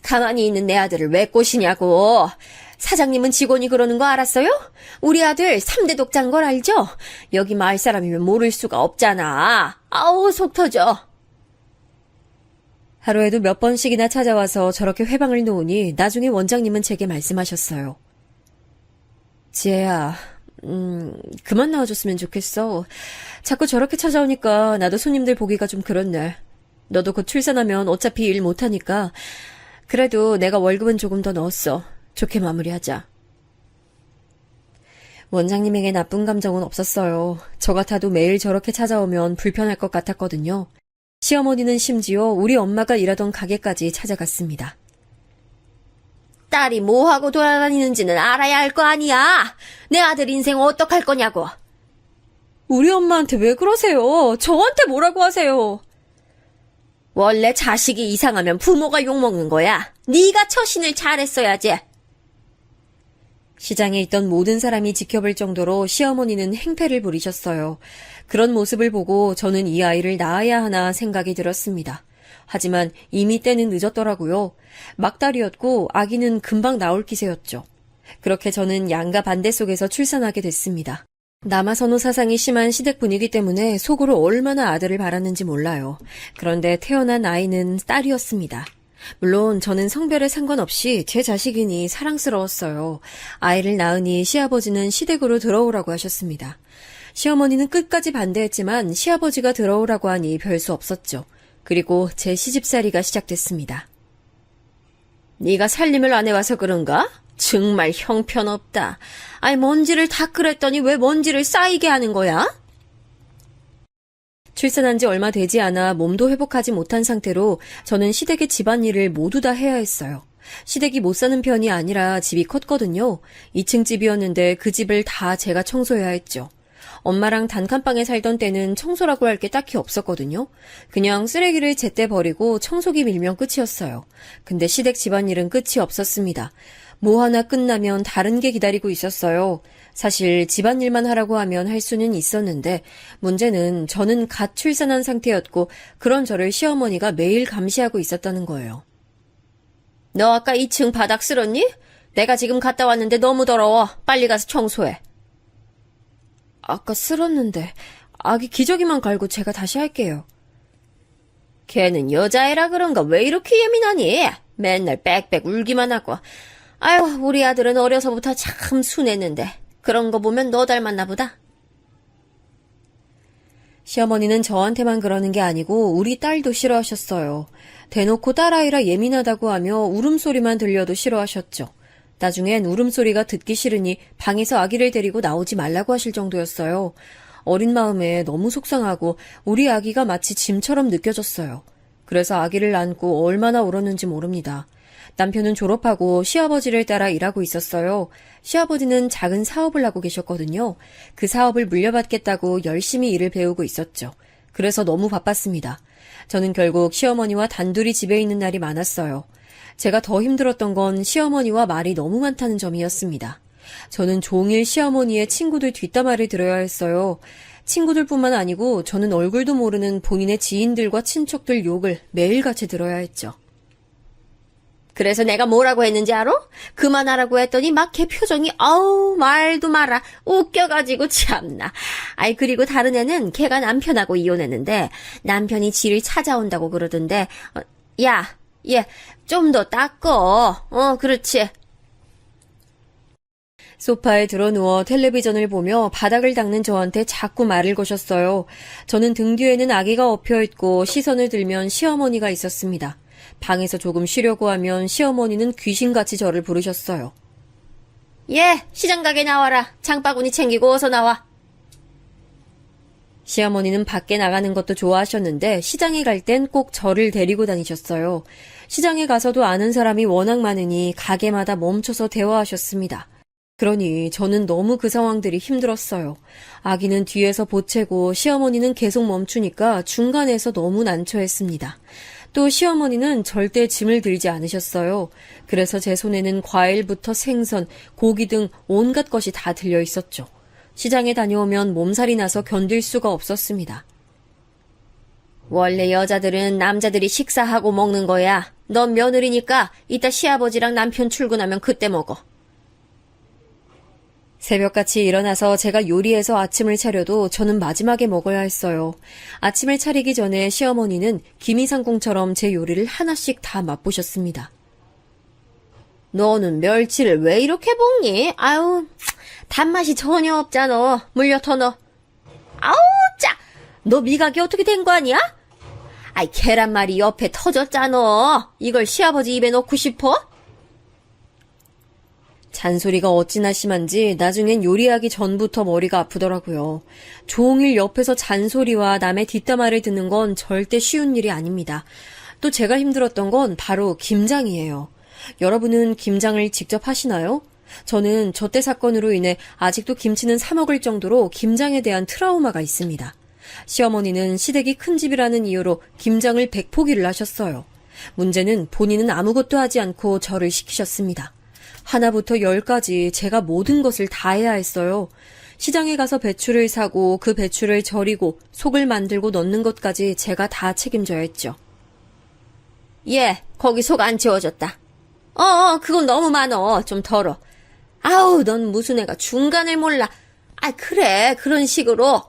가만히 있는 내 아들을 왜 꼬시냐고. 사장님은 직원이 그러는 거 알았어요? 우리 아들 3대 독자인 걸 알죠? 여기 마을 사람이면 모를 수가 없잖아. 아우 속 터져. 하루에도 몇 번씩이나 찾아와서 저렇게 회방을 놓으니 나중에 원장님은 제게 말씀하셨어요. 지혜야, 그만 나와줬으면 좋겠어. 자꾸 저렇게 찾아오니까 나도 손님들 보기가 좀 그렇네. 너도 곧 출산하면 어차피 일 못하니까 그래도 내가 월급은 조금 더 넣었어. 좋게 마무리하자. 원장님에게 나쁜 감정은 없었어요. 저 같아도 매일 저렇게 찾아오면 불편할 것 같았거든요. 시어머니는 심지어 우리 엄마가 일하던 가게까지 찾아갔습니다. 딸이 뭐하고 돌아다니는지는 알아야 할 거 아니야. 내 아들 인생 어떡할 거냐고. 우리 엄마한테 왜 그러세요? 저한테 뭐라고 하세요? 원래 자식이 이상하면 부모가 욕먹는 거야. 네가 처신을 잘했어야지. 시장에 있던 모든 사람이 지켜볼 정도로 시어머니는 행패를 부리셨어요. 그런 모습을 보고 저는 이 아이를 낳아야 하나 생각이 들었습니다. 하지만 이미 때는 늦었더라고요. 막달이었고 아기는 금방 나올 기세였죠. 그렇게 저는 양가 반대 속에서 출산하게 됐습니다. 남아선호 사상이 심한 시댁 분위기 때문에 속으로 얼마나 아들을 바랐는지 몰라요. 그런데 태어난 아이는 딸이었습니다. 물론 저는 성별에 상관없이 제 자식이니 사랑스러웠어요. 아이를 낳으니 시아버지는 시댁으로 들어오라고 하셨습니다. 시어머니는 끝까지 반대했지만 시아버지가 들어오라고 하니 별 수 없었죠. 그리고 제 시집살이가 시작됐습니다. 네가 살림을 안 해와서 그런가? 정말 형편없다. 아이 먼지를 닦으랬더니 왜 먼지를 쌓이게 하는 거야? 출산한 지 얼마 되지 않아 몸도 회복하지 못한 상태로 저는 시댁의 집안일을 모두 다 해야 했어요. 시댁이 못 사는 편이 아니라 집이 컸거든요. 2층 집이었는데 그 집을 다 제가 청소해야 했죠. 엄마랑 단칸방에 살던 때는 청소라고 할 게 딱히 없었거든요. 그냥 쓰레기를 제때 버리고 청소기 밀면 끝이었어요. 근데 시댁 집안일은 끝이 없었습니다. 뭐 하나 끝나면 다른 게 기다리고 있었어요. 사실 집안일만 하라고 하면 할 수는 있었는데 문제는 저는 갓 출산한 상태였고 그런 저를 시어머니가 매일 감시하고 있었다는 거예요. 너 아까 2층 바닥 쓸었니? 내가 지금 갔다 왔는데 너무 더러워. 빨리 가서 청소해. 아까 쓸었는데 아기 기저귀만 갈고 제가 다시 할게요. 걔는 여자애라 그런가 왜 이렇게 예민하니? 맨날 빽빽 울기만 하고. 아유, 우리 아들은 어려서부터 참 순했는데 그런 거 보면 너 닮았나 보다. 시어머니는 저한테만 그러는 게 아니고 우리 딸도 싫어하셨어요. 대놓고 딸아이라 예민하다고 하며 울음소리만 들려도 싫어하셨죠. 나중엔 울음소리가 듣기 싫으니 방에서 아기를 데리고 나오지 말라고 하실 정도였어요. 어린 마음에 너무 속상하고 우리 아기가 마치 짐처럼 느껴졌어요. 그래서 아기를 안고 얼마나 울었는지 모릅니다. 남편은 졸업하고 시아버지를 따라 일하고 있었어요. 시아버지는 작은 사업을 하고 계셨거든요. 그 사업을 물려받겠다고 열심히 일을 배우고 있었죠. 그래서 너무 바빴습니다. 저는 결국 시어머니와 단둘이 집에 있는 날이 많았어요. 제가 더 힘들었던 건 시어머니와 말이 너무 많다는 점이었습니다. 저는 종일 시어머니의 친구들 뒷담화를 들어야 했어요. 친구들뿐만 아니고 저는 얼굴도 모르는 본인의 지인들과 친척들 욕을 매일같이 들어야 했죠. 그래서 내가 뭐라고 했는지 알아? 그만하라고 했더니 막 걔 표정이 아우 말도 마라 웃겨가지고 참나. 아이 그리고 다른 애는 걔가 남편하고 이혼했는데 남편이 지를 찾아온다고 그러던데 야, 얘 좀 더 닦어. 그렇지. 소파에 드러누워 텔레비전을 보며 바닥을 닦는 저한테 자꾸 말을 거셨어요. 저는 등 뒤에는 아기가 엎혀있고 시선을 들면 시어머니가 있었습니다. 방에서 조금 쉬려고 하면 시어머니는 귀신같이 저를 부르셨어요. 예, 시장 가게 나와라. 장바구니 챙기고 어서 나와. 시어머니는 밖에 나가는 것도 좋아하셨는데 시장에 갈 땐 꼭 저를 데리고 다니셨어요. 시장에 가서도 아는 사람이 워낙 많으니 가게마다 멈춰서 대화하셨습니다. 그러니 저는 너무 그 상황들이 힘들었어요. 아기는 뒤에서 보채고 시어머니는 계속 멈추니까 중간에서 너무 난처했습니다. 또 시어머니는 절대 짐을 들지 않으셨어요. 그래서 제 손에는 과일부터 생선, 고기 등 온갖 것이 다 들려 있었죠. 시장에 다녀오면 몸살이 나서 견딜 수가 없었습니다. 원래 여자들은 남자들이 식사하고 먹는 거야. 넌 며느리니까 이따 시아버지랑 남편 출근하면 그때 먹어. 새벽같이 일어나서 제가 요리해서 아침을 차려도 저는 마지막에 먹어야 했어요. 아침을 차리기 전에 시어머니는 김이상궁처럼 제 요리를 하나씩 다 맛보셨습니다. 너는 멸치를 왜 이렇게 볶니? 아유, 단맛이 전혀 없잖아. 물려 더 넣어. 아우, 짜! 너 미각이 어떻게 된 거 아니야? 아이, 계란말이 옆에 터졌잖아. 이걸 시아버지 입에 넣고 싶어? 잔소리가 어찌나 심한지 나중엔 요리하기 전부터 머리가 아프더라고요. 종일 옆에서 잔소리와 남의 뒷담화를 듣는 건 절대 쉬운 일이 아닙니다. 또 제가 힘들었던 건 바로 김장이에요. 여러분은 김장을 직접 하시나요? 저는 저때 사건으로 인해 아직도 김치는 사 먹을 정도로 김장에 대한 트라우마가 있습니다. 시어머니는 시댁이 큰 집이라는 이유로 김장을 100포기를 하셨어요. 문제는 본인은 아무것도 하지 않고 저를 시키셨습니다. 하나부터 10까지 제가 모든 것을 다 해야 했어요. 시장에 가서 배추를 사고 그 배추를 절이고 속을 만들고 넣는 것까지 제가 다 책임져야 했죠. 예, 거기 속 안 채워졌다. 그건 너무 많어. 좀 덜어. 아우, 넌 무슨 애가 중간을 몰라. 아, 그래, 그런 식으로.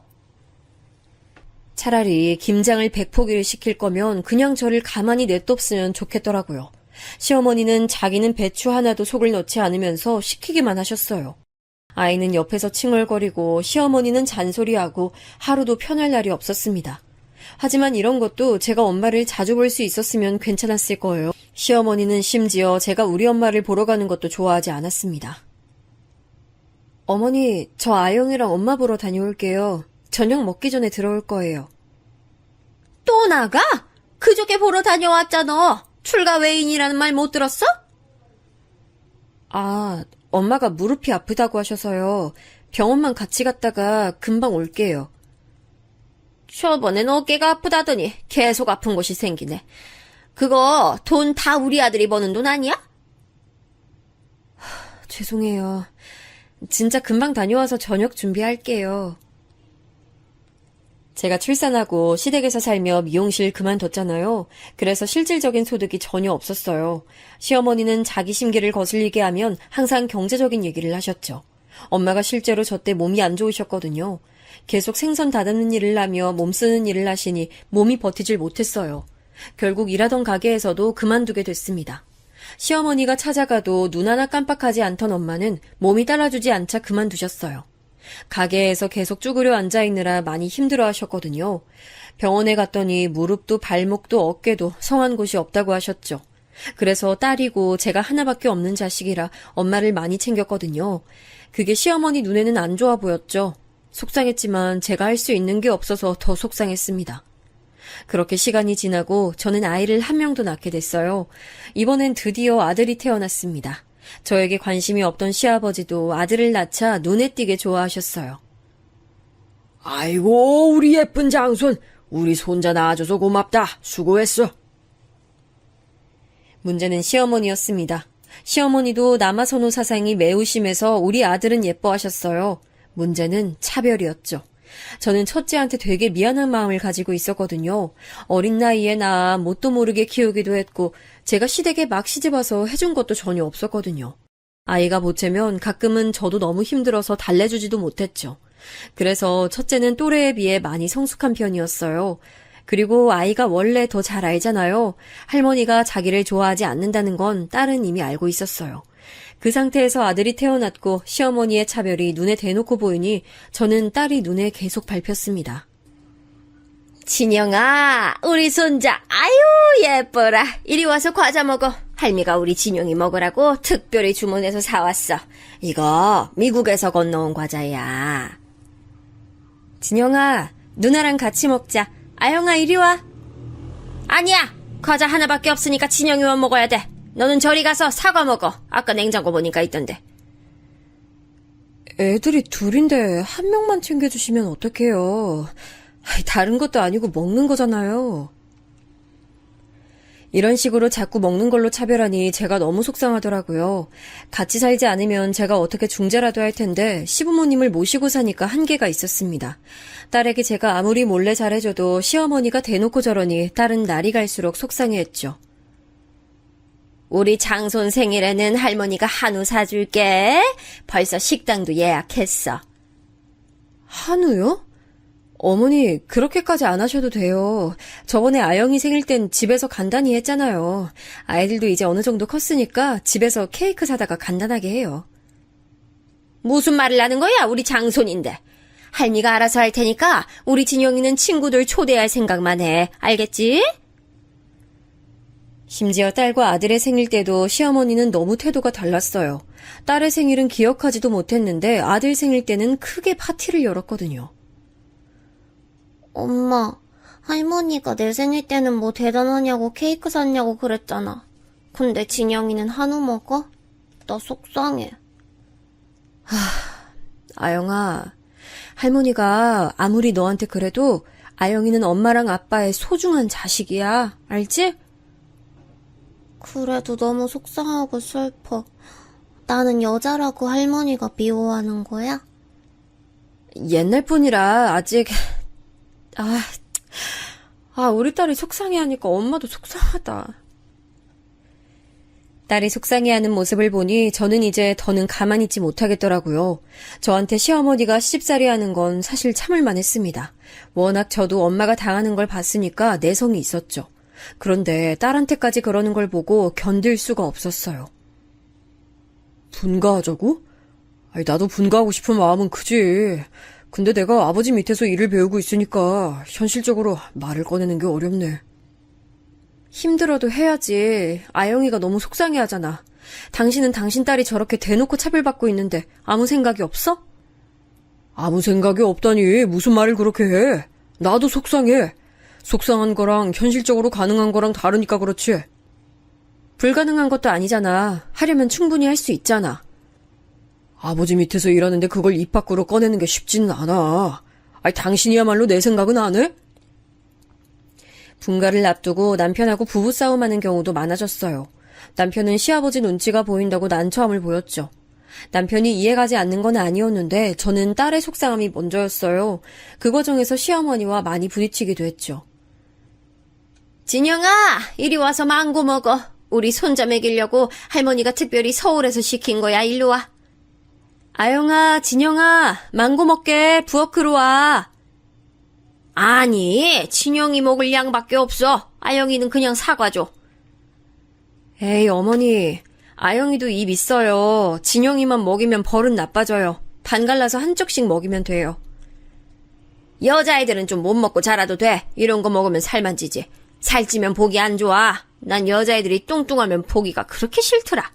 차라리 김장을 100포기를 시킬 거면 그냥 저를 가만히 냅뒀으면 좋겠더라고요. 시어머니는 자기는 배추 하나도 속을 넣지 않으면서 시키기만 하셨어요. 아이는 옆에서 칭얼거리고 시어머니는 잔소리하고 하루도 편할 날이 없었습니다. 하지만 이런 것도 제가 엄마를 자주 볼 수 있었으면 괜찮았을 거예요. 시어머니는 심지어 제가 우리 엄마를 보러 가는 것도 좋아하지 않았습니다. 어머니, 저 아영이랑 엄마 보러 다녀올게요. 저녁 먹기 전에 들어올 거예요. 또 나가? 그저께 보러 다녀왔잖아. 출가 외인이라는 말 못 들었어? 아, 엄마가 무릎이 아프다고 하셔서요. 병원만 같이 갔다가 금방 올게요. 저번엔 어깨가 아프다더니 계속 아픈 곳이 생기네. 그거 돈 다 우리 아들이 버는 돈 아니야? 죄송해요. 진짜 금방 다녀와서 저녁 준비할게요. 제가 출산하고 시댁에서 살며 미용실 그만뒀잖아요. 그래서 실질적인 소득이 전혀 없었어요. 시어머니는 자기 심기를 거슬리게 하면 항상 경제적인 얘기를 하셨죠. 엄마가 실제로 저 때 몸이 안 좋으셨거든요. 계속 생선 다듬는 일을 하며 몸 쓰는 일을 하시니 몸이 버티질 못했어요. 결국 일하던 가게에서도 그만두게 됐습니다. 시어머니가 찾아가도 눈 하나 깜빡하지 않던 엄마는 몸이 따라주지 않자 그만두셨어요. 가게에서 계속 쭈그려 앉아있느라 많이 힘들어 하셨거든요. 병원에 갔더니 무릎도 발목도 어깨도 성한 곳이 없다고 하셨죠. 그래서 딸이고 제가 하나밖에 없는 자식이라 엄마를 많이 챙겼거든요. 그게 시어머니 눈에는 안 좋아 보였죠. 속상했지만 제가 할 수 있는 게 없어서 더 속상했습니다. 그렇게 시간이 지나고 저는 아이를 한 명도 낳게 됐어요. 이번엔 드디어 아들이 태어났습니다. 저에게 관심이 없던 시아버지도 아들을 낳자 눈에 띄게 좋아하셨어요. 아이고, 우리 예쁜 장손. 우리 손자 낳아줘서 고맙다. 수고했어. 문제는 시어머니였습니다. 시어머니도 남아선호 사상이 매우 심해서 우리 아들은 예뻐하셨어요. 문제는 차별이었죠. 저는 첫째한테 되게 미안한 마음을 가지고 있었거든요. 어린 나이에 낳아 뭣도 모르게 키우기도 했고 제가 시댁에 막 시집와서 해준 것도 전혀 없었거든요. 아이가 보채면 가끔은 저도 너무 힘들어서 달래주지도 못했죠. 그래서 첫째는 또래에 비해 많이 성숙한 편이었어요. 그리고 아이가 원래 더 잘 알잖아요. 할머니가 자기를 좋아하지 않는다는 건 딸은 이미 알고 있었어요. 그 상태에서 아들이 태어났고 시어머니의 차별이 눈에 대놓고 보이니 저는 딸이 눈에 계속 밟혔습니다. 진영아, 우리 손자 아유 예뻐라. 이리 와서 과자 먹어. 할미가 우리 진영이 먹으라고 특별히 주문해서 사왔어. 이거 미국에서 건너온 과자야. 진영아, 누나랑 같이 먹자. 아영아, 이리 와. 아니야, 과자 하나밖에 없으니까 진영이만 먹어야 돼. 너는 저리 가서 사과 먹어. 아까 냉장고 보니까 있던데. 애들이 둘인데 한 명만 챙겨주시면 어떡해요. 다른 것도 아니고 먹는 거잖아요. 이런 식으로 자꾸 먹는 걸로 차별하니 제가 너무 속상하더라고요. 같이 살지 않으면 제가 어떻게 중재라도 할 텐데 시부모님을 모시고 사니까 한계가 있었습니다. 딸에게 제가 아무리 몰래 잘해줘도 시어머니가 대놓고 저러니 딸은 날이 갈수록 속상해했죠. 우리 장손 생일에는 할머니가 한우 사줄게. 벌써 식당도 예약했어. 한우요? 어머니, 그렇게까지 안 하셔도 돼요. 저번에 아영이 생일 땐 집에서 간단히 했잖아요. 아이들도 이제 어느 정도 컸으니까 집에서 케이크 사다가 간단하게 해요. 무슨 말을 하는 거야? 우리 장손인데. 할미가 알아서 할 테니까 우리 진영이는 친구들 초대할 생각만 해. 알겠지? 심지어 딸과 아들의 생일 때도 시어머니는 너무 태도가 달랐어요. 딸의 생일은 기억하지도 못했는데 아들 생일 때는 크게 파티를 열었거든요. 엄마, 할머니가 내 생일 때는 뭐 대단하냐고 케이크 샀냐고 그랬잖아. 근데 진영이는 한우 먹어? 나 속상해. 아영아, 할머니가 아무리 너한테 그래도 아영이는 엄마랑 아빠의 소중한 자식이야. 알지? 그래도 너무 속상하고 슬퍼. 나는 여자라고 할머니가 미워하는 거야? 옛날 뿐이라 아직... 우리 딸이 속상해하니까 엄마도 속상하다. 딸이 속상해하는 모습을 보니 저는 이제 더는 가만히 있지 못하겠더라고요. 저한테 시어머니가 시집살이 하는 건 사실 참을만 했습니다. 워낙 저도 엄마가 당하는 걸 봤으니까 내성이 있었죠. 그런데 딸한테까지 그러는 걸 보고 견딜 수가 없었어요. 분가하자고? 나도 분가하고 싶은 마음은 크지. 근데 내가 아버지 밑에서 일을 배우고 있으니까 현실적으로 말을 꺼내는 게 어렵네. 힘들어도 해야지. 아영이가 너무 속상해하잖아. 당신은 당신 딸이 저렇게 대놓고 차별받고 있는데 아무 생각이 없어? 아무 생각이 없다니 무슨 말을 그렇게 해. 나도 속상해. 속상한 거랑 현실적으로 가능한 거랑 다르니까 그렇지. 불가능한 것도 아니잖아. 하려면 충분히 할 수 있잖아. 아버지 밑에서 일하는데 그걸 입 밖으로 꺼내는 게 쉽지는 않아. 아니, 당신이야말로 내 생각은 안 해? 분가를 앞두고 남편하고 부부싸움하는 경우도 많아졌어요. 남편은 시아버지 눈치가 보인다고 난처함을 보였죠. 남편이 이해가지 않는 건 아니었는데 저는 딸의 속상함이 먼저였어요. 그 과정에서 시어머니와 많이 부딪히기도 했죠. 진영아, 이리 와서 망고 먹어. 우리 손자 먹이려고 할머니가 특별히 서울에서 시킨 거야. 일로 와. 아영아, 진영아, 망고 먹게. 부엌으로 와. 아니, 진영이 먹을 양밖에 없어. 아영이는 그냥 사과 줘. 에이, 어머니. 아영이도 입 있어요. 진영이만 먹이면 버릇 나빠져요. 반 갈라서 한쪽씩 먹이면 돼요. 여자애들은 좀 못 먹고 자라도 돼. 이런 거 먹으면 살만 찌지. 살찌면 보기 안 좋아. 난 여자애들이 뚱뚱하면 보기가 그렇게 싫더라.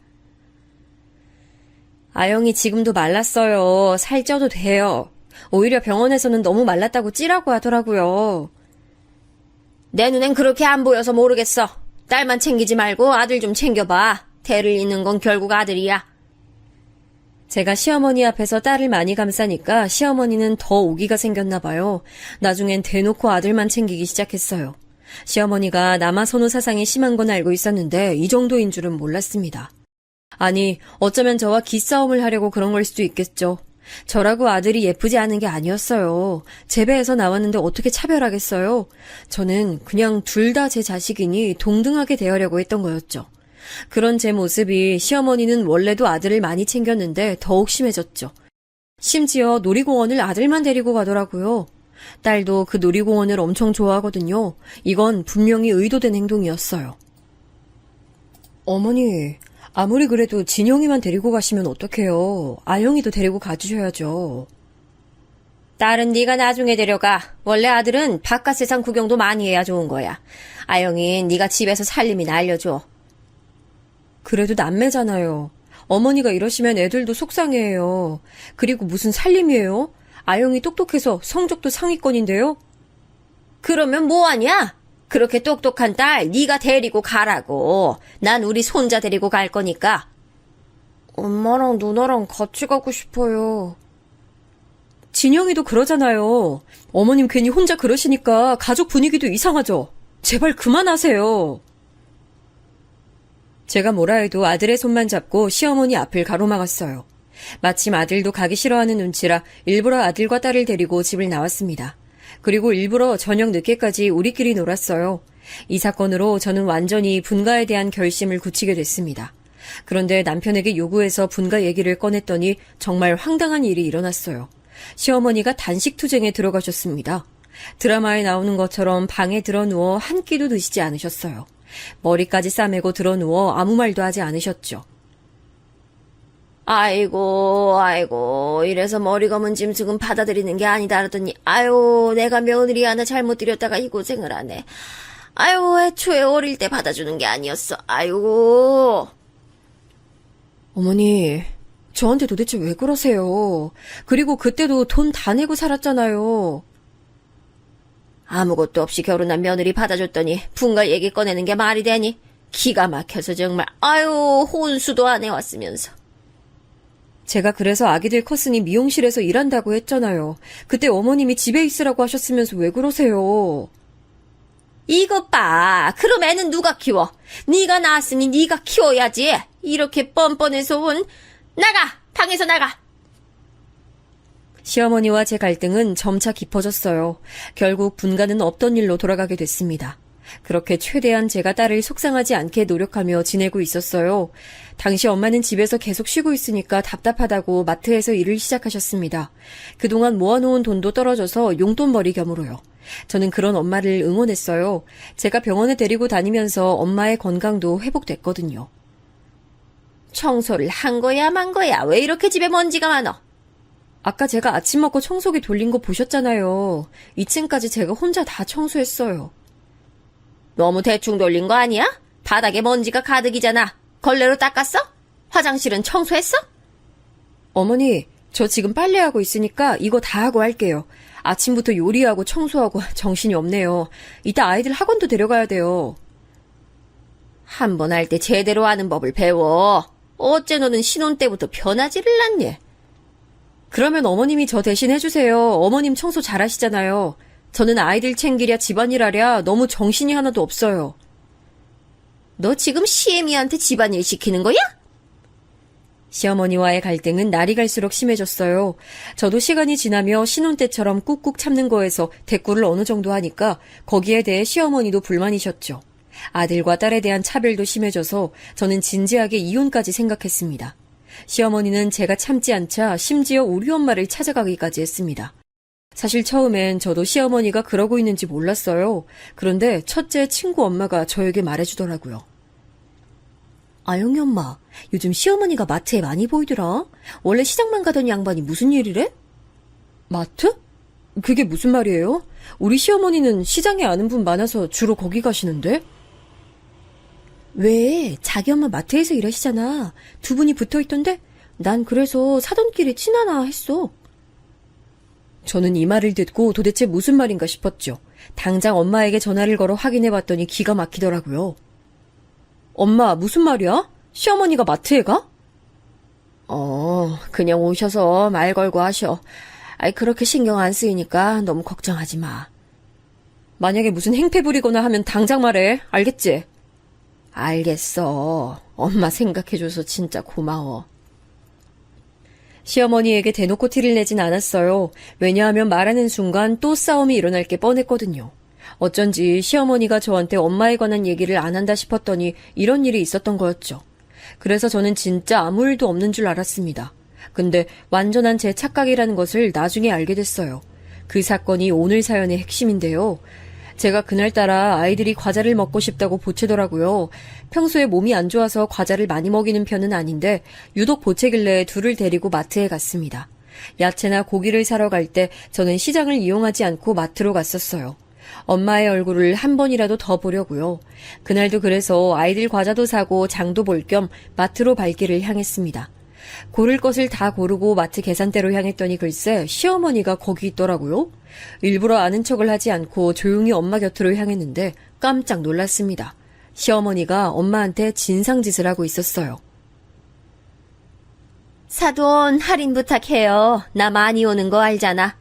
아영이 지금도 말랐어요. 살쪄도 돼요. 오히려 병원에서는 너무 말랐다고 찌라고 하더라고요. 내 눈엔 그렇게 안 보여서 모르겠어. 딸만 챙기지 말고 아들 좀 챙겨봐. 대를 잇는 건 결국 아들이야. 제가 시어머니 앞에서 딸을 많이 감싸니까 시어머니는 더 오기가 생겼나 봐요. 나중엔 대놓고 아들만 챙기기 시작했어요. 시어머니가 남아 선호 사상이 심한 건 알고 있었는데 이 정도인 줄은 몰랐습니다. 아니, 어쩌면 저와 기싸움을 하려고 그런 걸 수도 있겠죠. 저라고 아들이 예쁘지 않은 게 아니었어요. 제 배에서 나왔는데 어떻게 차별하겠어요? 저는 그냥 둘 다 제 자식이니 동등하게 대하려고 했던 거였죠. 그런 제 모습이 시어머니는 원래도 아들을 많이 챙겼는데 더욱 심해졌죠. 심지어 놀이공원을 아들만 데리고 가더라고요. 딸도 그 놀이공원을 엄청 좋아하거든요. 이건 분명히 의도된 행동이었어요. 어머니, 아무리 그래도 진영이만 데리고 가시면 어떡해요. 아영이도 데리고 가주셔야죠. 딸은 네가 나중에 데려가. 원래 아들은 바깥 세상 구경도 많이 해야 좋은 거야. 아영이 네가 집에서 살림이나 알려줘. 그래도 남매잖아요. 어머니가 이러시면 애들도 속상해해요. 그리고 무슨 살림이에요? 아영이 똑똑해서 성적도 상위권인데요? 그러면 뭐하냐? 그렇게 똑똑한 딸 네가 데리고 가라고. 난 우리 손자 데리고 갈 거니까. 엄마랑 누나랑 같이 가고 싶어요. 진영이도 그러잖아요. 어머님 괜히 혼자 그러시니까 가족 분위기도 이상하죠. 제발 그만하세요. 제가 뭐라 해도 아들의 손만 잡고 시어머니 앞을 가로막았어요. 마침 아들도 가기 싫어하는 눈치라 일부러 아들과 딸을 데리고 집을 나왔습니다. 그리고 일부러 저녁 늦게까지 우리끼리 놀았어요. 이 사건으로 저는 완전히 분가에 대한 결심을 굳히게 됐습니다. 그런데 남편에게 요구해서 분가 얘기를 꺼냈더니 정말 황당한 일이 일어났어요. 시어머니가 단식투쟁에 들어가셨습니다. 드라마에 나오는 것처럼 방에 들어누워 한 끼도 드시지 않으셨어요. 머리까지 싸매고 들어누워 아무 말도 하지 않으셨죠. 아이고, 이래서 머리 검은 짐승은 받아들이는 게 아니다 그러더니, 아유, 내가 며느리 하나 잘못 들였다가 이 고생을 하네. 아유, 애초에 어릴 때 받아주는 게 아니었어. 아이고. 어머니, 저한테 도대체 왜 그러세요? 그리고 그때도 돈 다 내고 살았잖아요. 아무것도 없이 결혼한 며느리 받아줬더니 분가 얘기 꺼내는 게 말이 되니? 기가 막혀서 정말, 아유, 혼수도 안 해왔으면서. 제가 그래서 아기들 컸으니 미용실에서 일한다고 했잖아요. 그때 어머님이 집에 있으라고 하셨으면서 왜 그러세요? 이것 봐. 그럼 애는 누가 키워? 네가 낳았으니 네가 키워야지. 이렇게 뻔뻔해서 나가! 방에서 나가! 시어머니와 제 갈등은 점차 깊어졌어요. 결국 분가는 없던 일로 돌아가게 됐습니다. 그렇게 최대한 제가 딸을 속상하지 않게 노력하며 지내고 있었어요. 당시 엄마는 집에서 계속 쉬고 있으니까 답답하다고 마트에서 일을 시작하셨습니다. 그동안 모아놓은 돈도 떨어져서 용돈벌이 겸으로요. 저는 그런 엄마를 응원했어요. 제가 병원에 데리고 다니면서 엄마의 건강도 회복됐거든요. 청소를 한 거야 만 거야? 왜 이렇게 집에 먼지가 많어? 아까 제가 아침 먹고 청소기 돌린 거 보셨잖아요. 2층까지 제가 혼자 다 청소했어요. 너무 대충 돌린 거 아니야? 바닥에 먼지가 가득이잖아. 걸레로 닦았어? 화장실은 청소했어? 어머니, 저 지금 빨래하고 있으니까 이거 다 하고 할게요. 아침부터 요리하고 청소하고 정신이 없네요. 이따 아이들 학원도 데려가야 돼요. 한 번 할 때 제대로 하는 법을 배워. 어째 너는 신혼 때부터 변하지를 않니? 그러면 어머님이 저 대신 해주세요. 어머님 청소 잘하시잖아요. 저는 아이들 챙기랴 집안일 하랴 너무 정신이 하나도 없어요. 너 지금 시애미한테 집안일 시키는 거야? 시어머니와의 갈등은 날이 갈수록 심해졌어요. 저도 시간이 지나며 신혼 때처럼 꾹꾹 참는 거에서 대꾸를 어느 정도 하니까 거기에 대해 시어머니도 불만이셨죠. 아들과 딸에 대한 차별도 심해져서 저는 진지하게 이혼까지 생각했습니다. 시어머니는 제가 참지 않자 심지어 우리 엄마를 찾아가기까지 했습니다. 사실 처음엔 저도 시어머니가 그러고 있는지 몰랐어요. 그런데 첫째 친구 엄마가 저에게 말해주더라고요. 아영이 엄마, 요즘 시어머니가 마트에 많이 보이더라. 원래 시장만 가던 양반이 무슨 일이래? 마트? 그게 무슨 말이에요? 우리 시어머니는 시장에 아는 분 많아서 주로 거기 가시는데? 왜? 자기 엄마 마트에서 일하시잖아. 두 분이 붙어있던데? 난 그래서 사돈 길이 친하나 했어. 저는 이 말을 듣고 도대체 무슨 말인가 싶었죠. 당장 엄마에게 전화를 걸어 확인해봤더니 기가 막히더라고요. 엄마, 무슨 말이야? 시어머니가 마트에 가? 그냥 오셔서 말 걸고 하셔. 그렇게 신경 안 쓰이니까 너무 걱정하지 마. 만약에 무슨 행패 부리거나 하면 당장 말해. 알겠지? 알겠어. 엄마 생각해줘서 진짜 고마워. 시어머니에게 대놓고 티를 내진 않았어요. 왜냐하면 말하는 순간 또 싸움이 일어날 게 뻔했거든요. 어쩐지 시어머니가 저한테 엄마에 관한 얘기를 안 한다 싶었더니 이런 일이 있었던 거였죠. 그래서 저는 진짜 아무 일도 없는 줄 알았습니다. 근데 완전한 제 착각이라는 것을 나중에 알게 됐어요. 그 사건이 오늘 사연의 핵심인데요. 제가 그날따라 아이들이 과자를 먹고 싶다고 보채더라고요. 평소에 몸이 안 좋아서 과자를 많이 먹이는 편은 아닌데 유독 보채길래 둘을 데리고 마트에 갔습니다. 야채나 고기를 사러 갈 때 저는 시장을 이용하지 않고 마트로 갔었어요. 엄마의 얼굴을 한 번이라도 더 보려고요. 그날도 그래서 아이들 과자도 사고 장도 볼 겸 마트로 발길을 향했습니다. 고를 것을 다 고르고 마트 계산대로 향했더니 글쎄 시어머니가 거기 있더라고요. 일부러 아는 척을 하지 않고 조용히 엄마 곁으로 향했는데 깜짝 놀랐습니다. 시어머니가 엄마한테 진상짓을 하고 있었어요. 사돈 할인 부탁해요. 나 많이 오는 거 알잖아.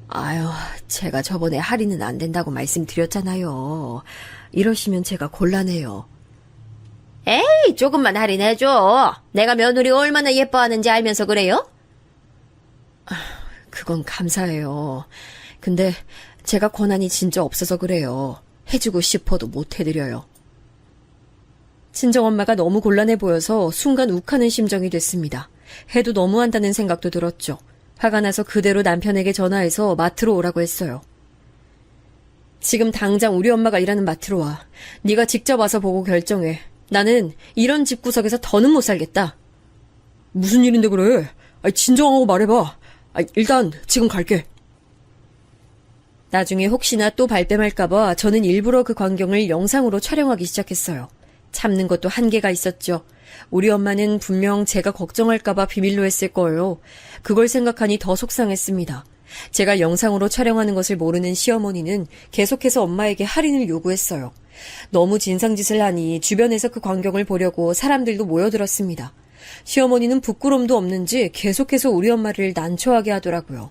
아유, 제가 저번에 할인은 안 된다고 말씀드렸잖아요. 이러시면 제가 곤란해요. 에이, 조금만 할인해줘. 내가 며느리 얼마나 예뻐하는지 알면서 그래요? 그건 감사해요. 근데 제가 권한이 진짜 없어서 그래요. 해주고 싶어도 못 해드려요. 친정엄마가 너무 곤란해 보여서 순간 욱하는 심정이 됐습니다. 해도 너무한다는 생각도 들었죠. 화가 나서 그대로 남편에게 전화해서 마트로 오라고 했어요. 지금 당장 우리 엄마가 일하는 마트로 와. 네가 직접 와서 보고 결정해. 나는 이런 집구석에서 더는 못 살겠다. 무슨 일인데 그래? 진정하고 말해봐. 일단 지금 갈게. 나중에 혹시나 또 발뺌할까봐 저는 일부러 그 광경을 영상으로 촬영하기 시작했어요. 참는 것도 한계가 있었죠. 우리 엄마는 분명 제가 걱정할까봐 비밀로 했을 거예요. 그걸 생각하니 더 속상했습니다. 제가 영상으로 촬영하는 것을 모르는 시어머니는 계속해서 엄마에게 할인을 요구했어요. 너무 진상짓을 하니 주변에서 그 광경을 보려고 사람들도 모여들었습니다. 시어머니는 부끄럼도 없는지 계속해서 우리 엄마를 난처하게 하더라고요.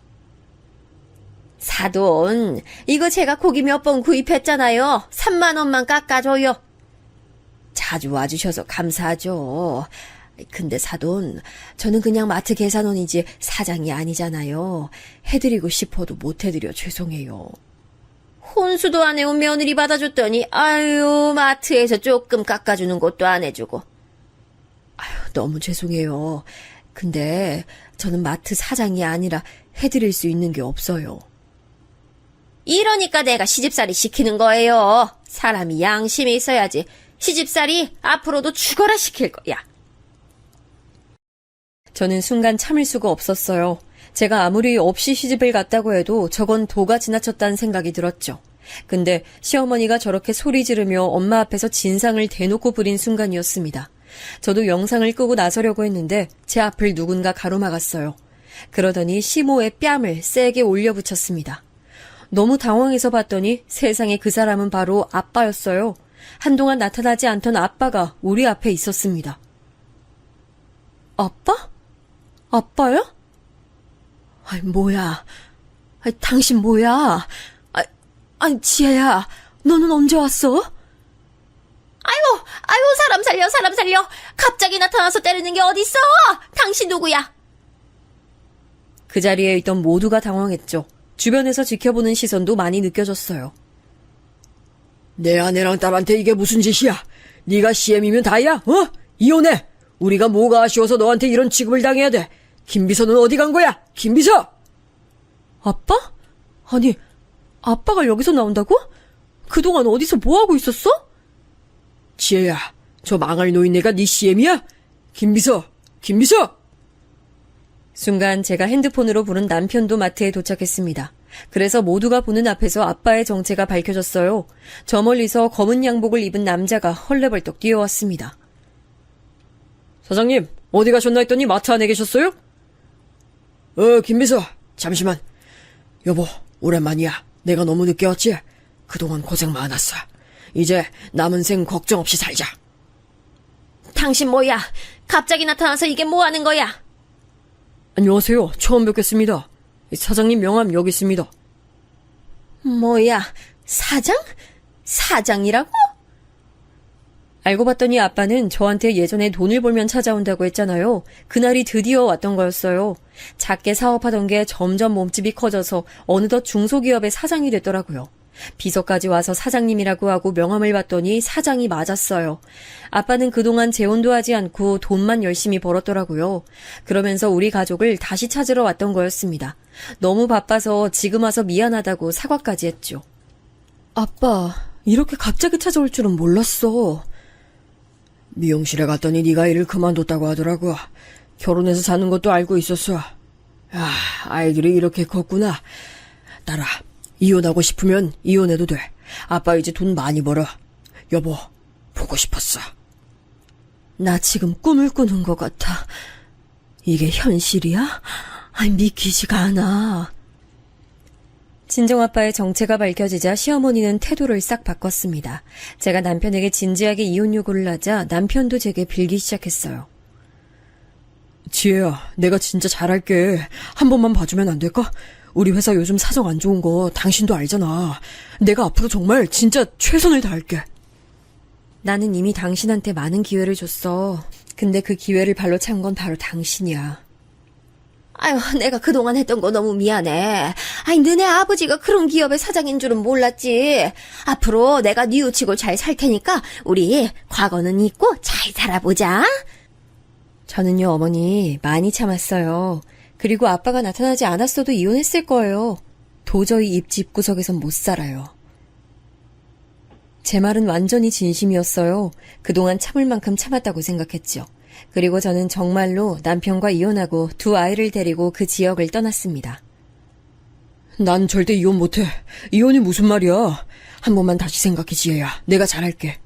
사돈, 이거 제가 고기 몇 번 구입했잖아요. 3만 원만 깎아줘요. 자주 와주셔서 감사하죠. 근데 사돈, 저는 그냥 마트 계산원이지 사장이 아니잖아요. 해드리고 싶어도 못 해드려 죄송해요. 혼수도 안 해온 며느리 받아줬더니 아유 마트에서 조금 깎아주는 것도 안 해주고. 너무 죄송해요. 근데 저는 마트 사장이 아니라 해드릴 수 있는 게 없어요. 이러니까 내가 시집살이 시키는 거예요. 사람이 양심이 있어야지. 시집살이 앞으로도 죽어라 시킬 거야. 저는 순간 참을 수가 없었어요. 제가 아무리 없이 시집을 갔다고 해도 저건 도가 지나쳤다는 생각이 들었죠. 근데 시어머니가 저렇게 소리 지르며 엄마 앞에서 진상을 대놓고 부린 순간이었습니다. 저도 영상을 끄고 나서려고 했는데 제 앞을 누군가 가로막았어요. 그러더니 시모에 뺨을 세게 올려붙였습니다. 너무 당황해서 봤더니 세상에 그 사람은 바로 아빠였어요. 한동안 나타나지 않던 아빠가 우리 앞에 있었습니다. 아빠? 아빠요? 아이, 뭐야. 아이, 당신 뭐야. 아니, 지혜야, 너는 언제 왔어? 아유, 사람 살려, 사람 살려. 갑자기 나타나서 때리는 게 어딨어? 당신 누구야? 그 자리에 있던 모두가 당황했죠. 주변에서 지켜보는 시선도 많이 느껴졌어요. 내 아내랑 딸한테 이게 무슨 짓이야? 네가 CM이면 다야? 이혼해! 우리가 뭐가 아쉬워서 너한테 이런 취급을 당해야 돼? 김비서는 어디 간 거야? 김비서! 아빠? 아니, 아빠가 여기서 나온다고? 그동안 어디서 뭐하고 있었어? 지혜야, 저 망할 노인네가 네 CM이야? 김비서! 순간 제가 핸드폰으로 부른 남편도 마트에 도착했습니다. 그래서 모두가 보는 앞에서 아빠의 정체가 밝혀졌어요. 저 멀리서 검은 양복을 입은 남자가 헐레벌떡 뛰어왔습니다. 사장님, 어디 가셨나 했더니 마트 안에 계셨어요? 김비서, 잠시만. 여보, 오랜만이야. 내가 너무 늦게 왔지? 그동안 고생 많았어. 이제 남은 생 걱정 없이 살자. 당신 뭐야? 갑자기 나타나서 이게 뭐 하는 거야? 안녕하세요. 처음 뵙겠습니다. 사장님 명함 여기 있습니다. 뭐야, 사장? 사장이라고? 알고 봤더니 아빠는 저한테 예전에 돈을 벌면 찾아온다고 했잖아요. 그날이 드디어 왔던 거였어요. 작게 사업하던 게 점점 몸집이 커져서 어느덧 중소기업의 사장이 됐더라고요. 비서까지 와서 사장님이라고 하고 명함을 봤더니 사장이 맞았어요. 아빠는 그동안 재혼도 하지 않고 돈만 열심히 벌었더라고요. 그러면서 우리 가족을 다시 찾으러 왔던 거였습니다. 너무 바빠서 지금 와서 미안하다고 사과까지 했죠. 아빠, 이렇게 갑자기 찾아올 줄은 몰랐어. 미용실에 갔더니 네가 일을 그만뒀다고 하더라고. 결혼해서 사는 것도 알고 있었어. 아이들이 이렇게 컸구나. 딸아, 이혼하고 싶으면 이혼해도 돼. 아빠 이제 돈 많이 벌어. 여보, 보고 싶었어. 나 지금 꿈을 꾸는 것 같아. 이게 현실이야? 믿기지가 않아. 친정아빠의 정체가 밝혀지자 시어머니는 태도를 싹 바꿨습니다. 제가 남편에게 진지하게 이혼 요구를 하자 남편도 제게 빌기 시작했어요. 지혜야, 내가 진짜 잘할게. 한 번만 봐주면 안 될까? 우리 회사 요즘 사정 안 좋은 거 당신도 알잖아. 내가 앞으로 정말 진짜 최선을 다할게. 나는 이미 당신한테 많은 기회를 줬어. 근데 그 기회를 발로 찬 건 바로 당신이야. 아유, 내가 그동안 했던 거 너무 미안해. 너네 아버지가 그런 기업의 사장인 줄은 몰랐지. 앞으로 내가 뉘우치고 잘 살 테니까 우리 과거는 잊고 잘 살아보자. 저는요, 어머니, 많이 참았어요. 그리고 아빠가 나타나지 않았어도 이혼했을 거예요. 도저히 입 집구석에선 못 살아요. 제 말은 완전히 진심이었어요. 그동안 참을 만큼 참았다고 생각했죠. 그리고 저는 정말로 남편과 이혼하고 두 아이를 데리고 그 지역을 떠났습니다. 난 절대 이혼 못해. 이혼이 무슨 말이야. 한 번만 다시 생각해, 지혜야. 내가 잘할게.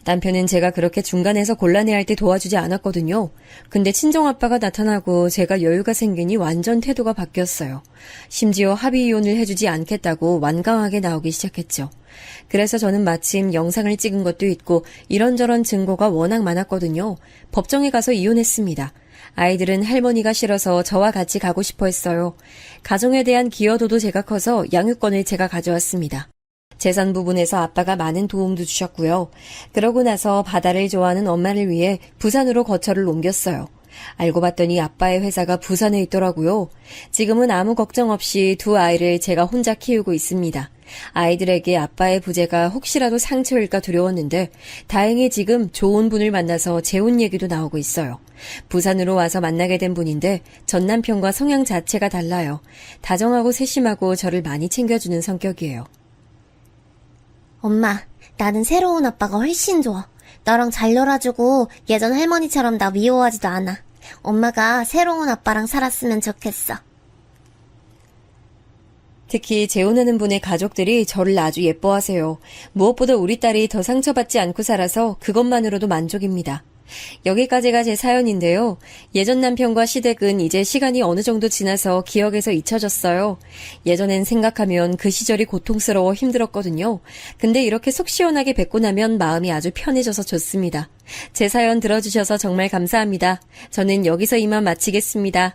남편은 제가 그렇게 중간에서 곤란해할 때 도와주지 않았거든요. 근데 친정아빠가 나타나고 제가 여유가 생기니 완전 태도가 바뀌었어요. 심지어 합의 이혼을 해주지 않겠다고 완강하게 나오기 시작했죠. 그래서 저는 마침 영상을 찍은 것도 있고 이런저런 증거가 워낙 많았거든요. 법정에 가서 이혼했습니다. 아이들은 할머니가 싫어서 저와 같이 가고 싶어 했어요. 가정에 대한 기여도도 제가 커서 양육권을 제가 가져왔습니다. 재산 부분에서 아빠가 많은 도움도 주셨고요. 그러고 나서 바다를 좋아하는 엄마를 위해 부산으로 거처를 옮겼어요. 알고 봤더니 아빠의 회사가 부산에 있더라고요. 지금은 아무 걱정 없이 두 아이를 제가 혼자 키우고 있습니다. 아이들에게 아빠의 부재가 혹시라도 상처일까 두려웠는데 다행히 지금 좋은 분을 만나서 재혼 얘기도 나오고 있어요. 부산으로 와서 만나게 된 분인데 전 남편과 성향 자체가 달라요. 다정하고 세심하고 저를 많이 챙겨주는 성격이에요. 엄마, 나는 새로운 아빠가 훨씬 좋아. 너랑 잘 놀아주고 예전 할머니처럼 나 미워하지도 않아. 엄마가 새로운 아빠랑 살았으면 좋겠어. 특히 재혼하는 분의 가족들이 저를 아주 예뻐하세요. 무엇보다 우리 딸이 더 상처받지 않고 살아서 그것만으로도 만족입니다. 여기까지가 제 사연인데요. 예전 남편과 시댁은 이제 시간이 어느 정도 지나서 기억에서 잊혀졌어요. 예전엔 생각하면 그 시절이 고통스러워 힘들었거든요. 근데 이렇게 속 시원하게 뵙고 나면 마음이 아주 편해져서 좋습니다. 제 사연 들어주셔서 정말 감사합니다. 저는 여기서 이만 마치겠습니다.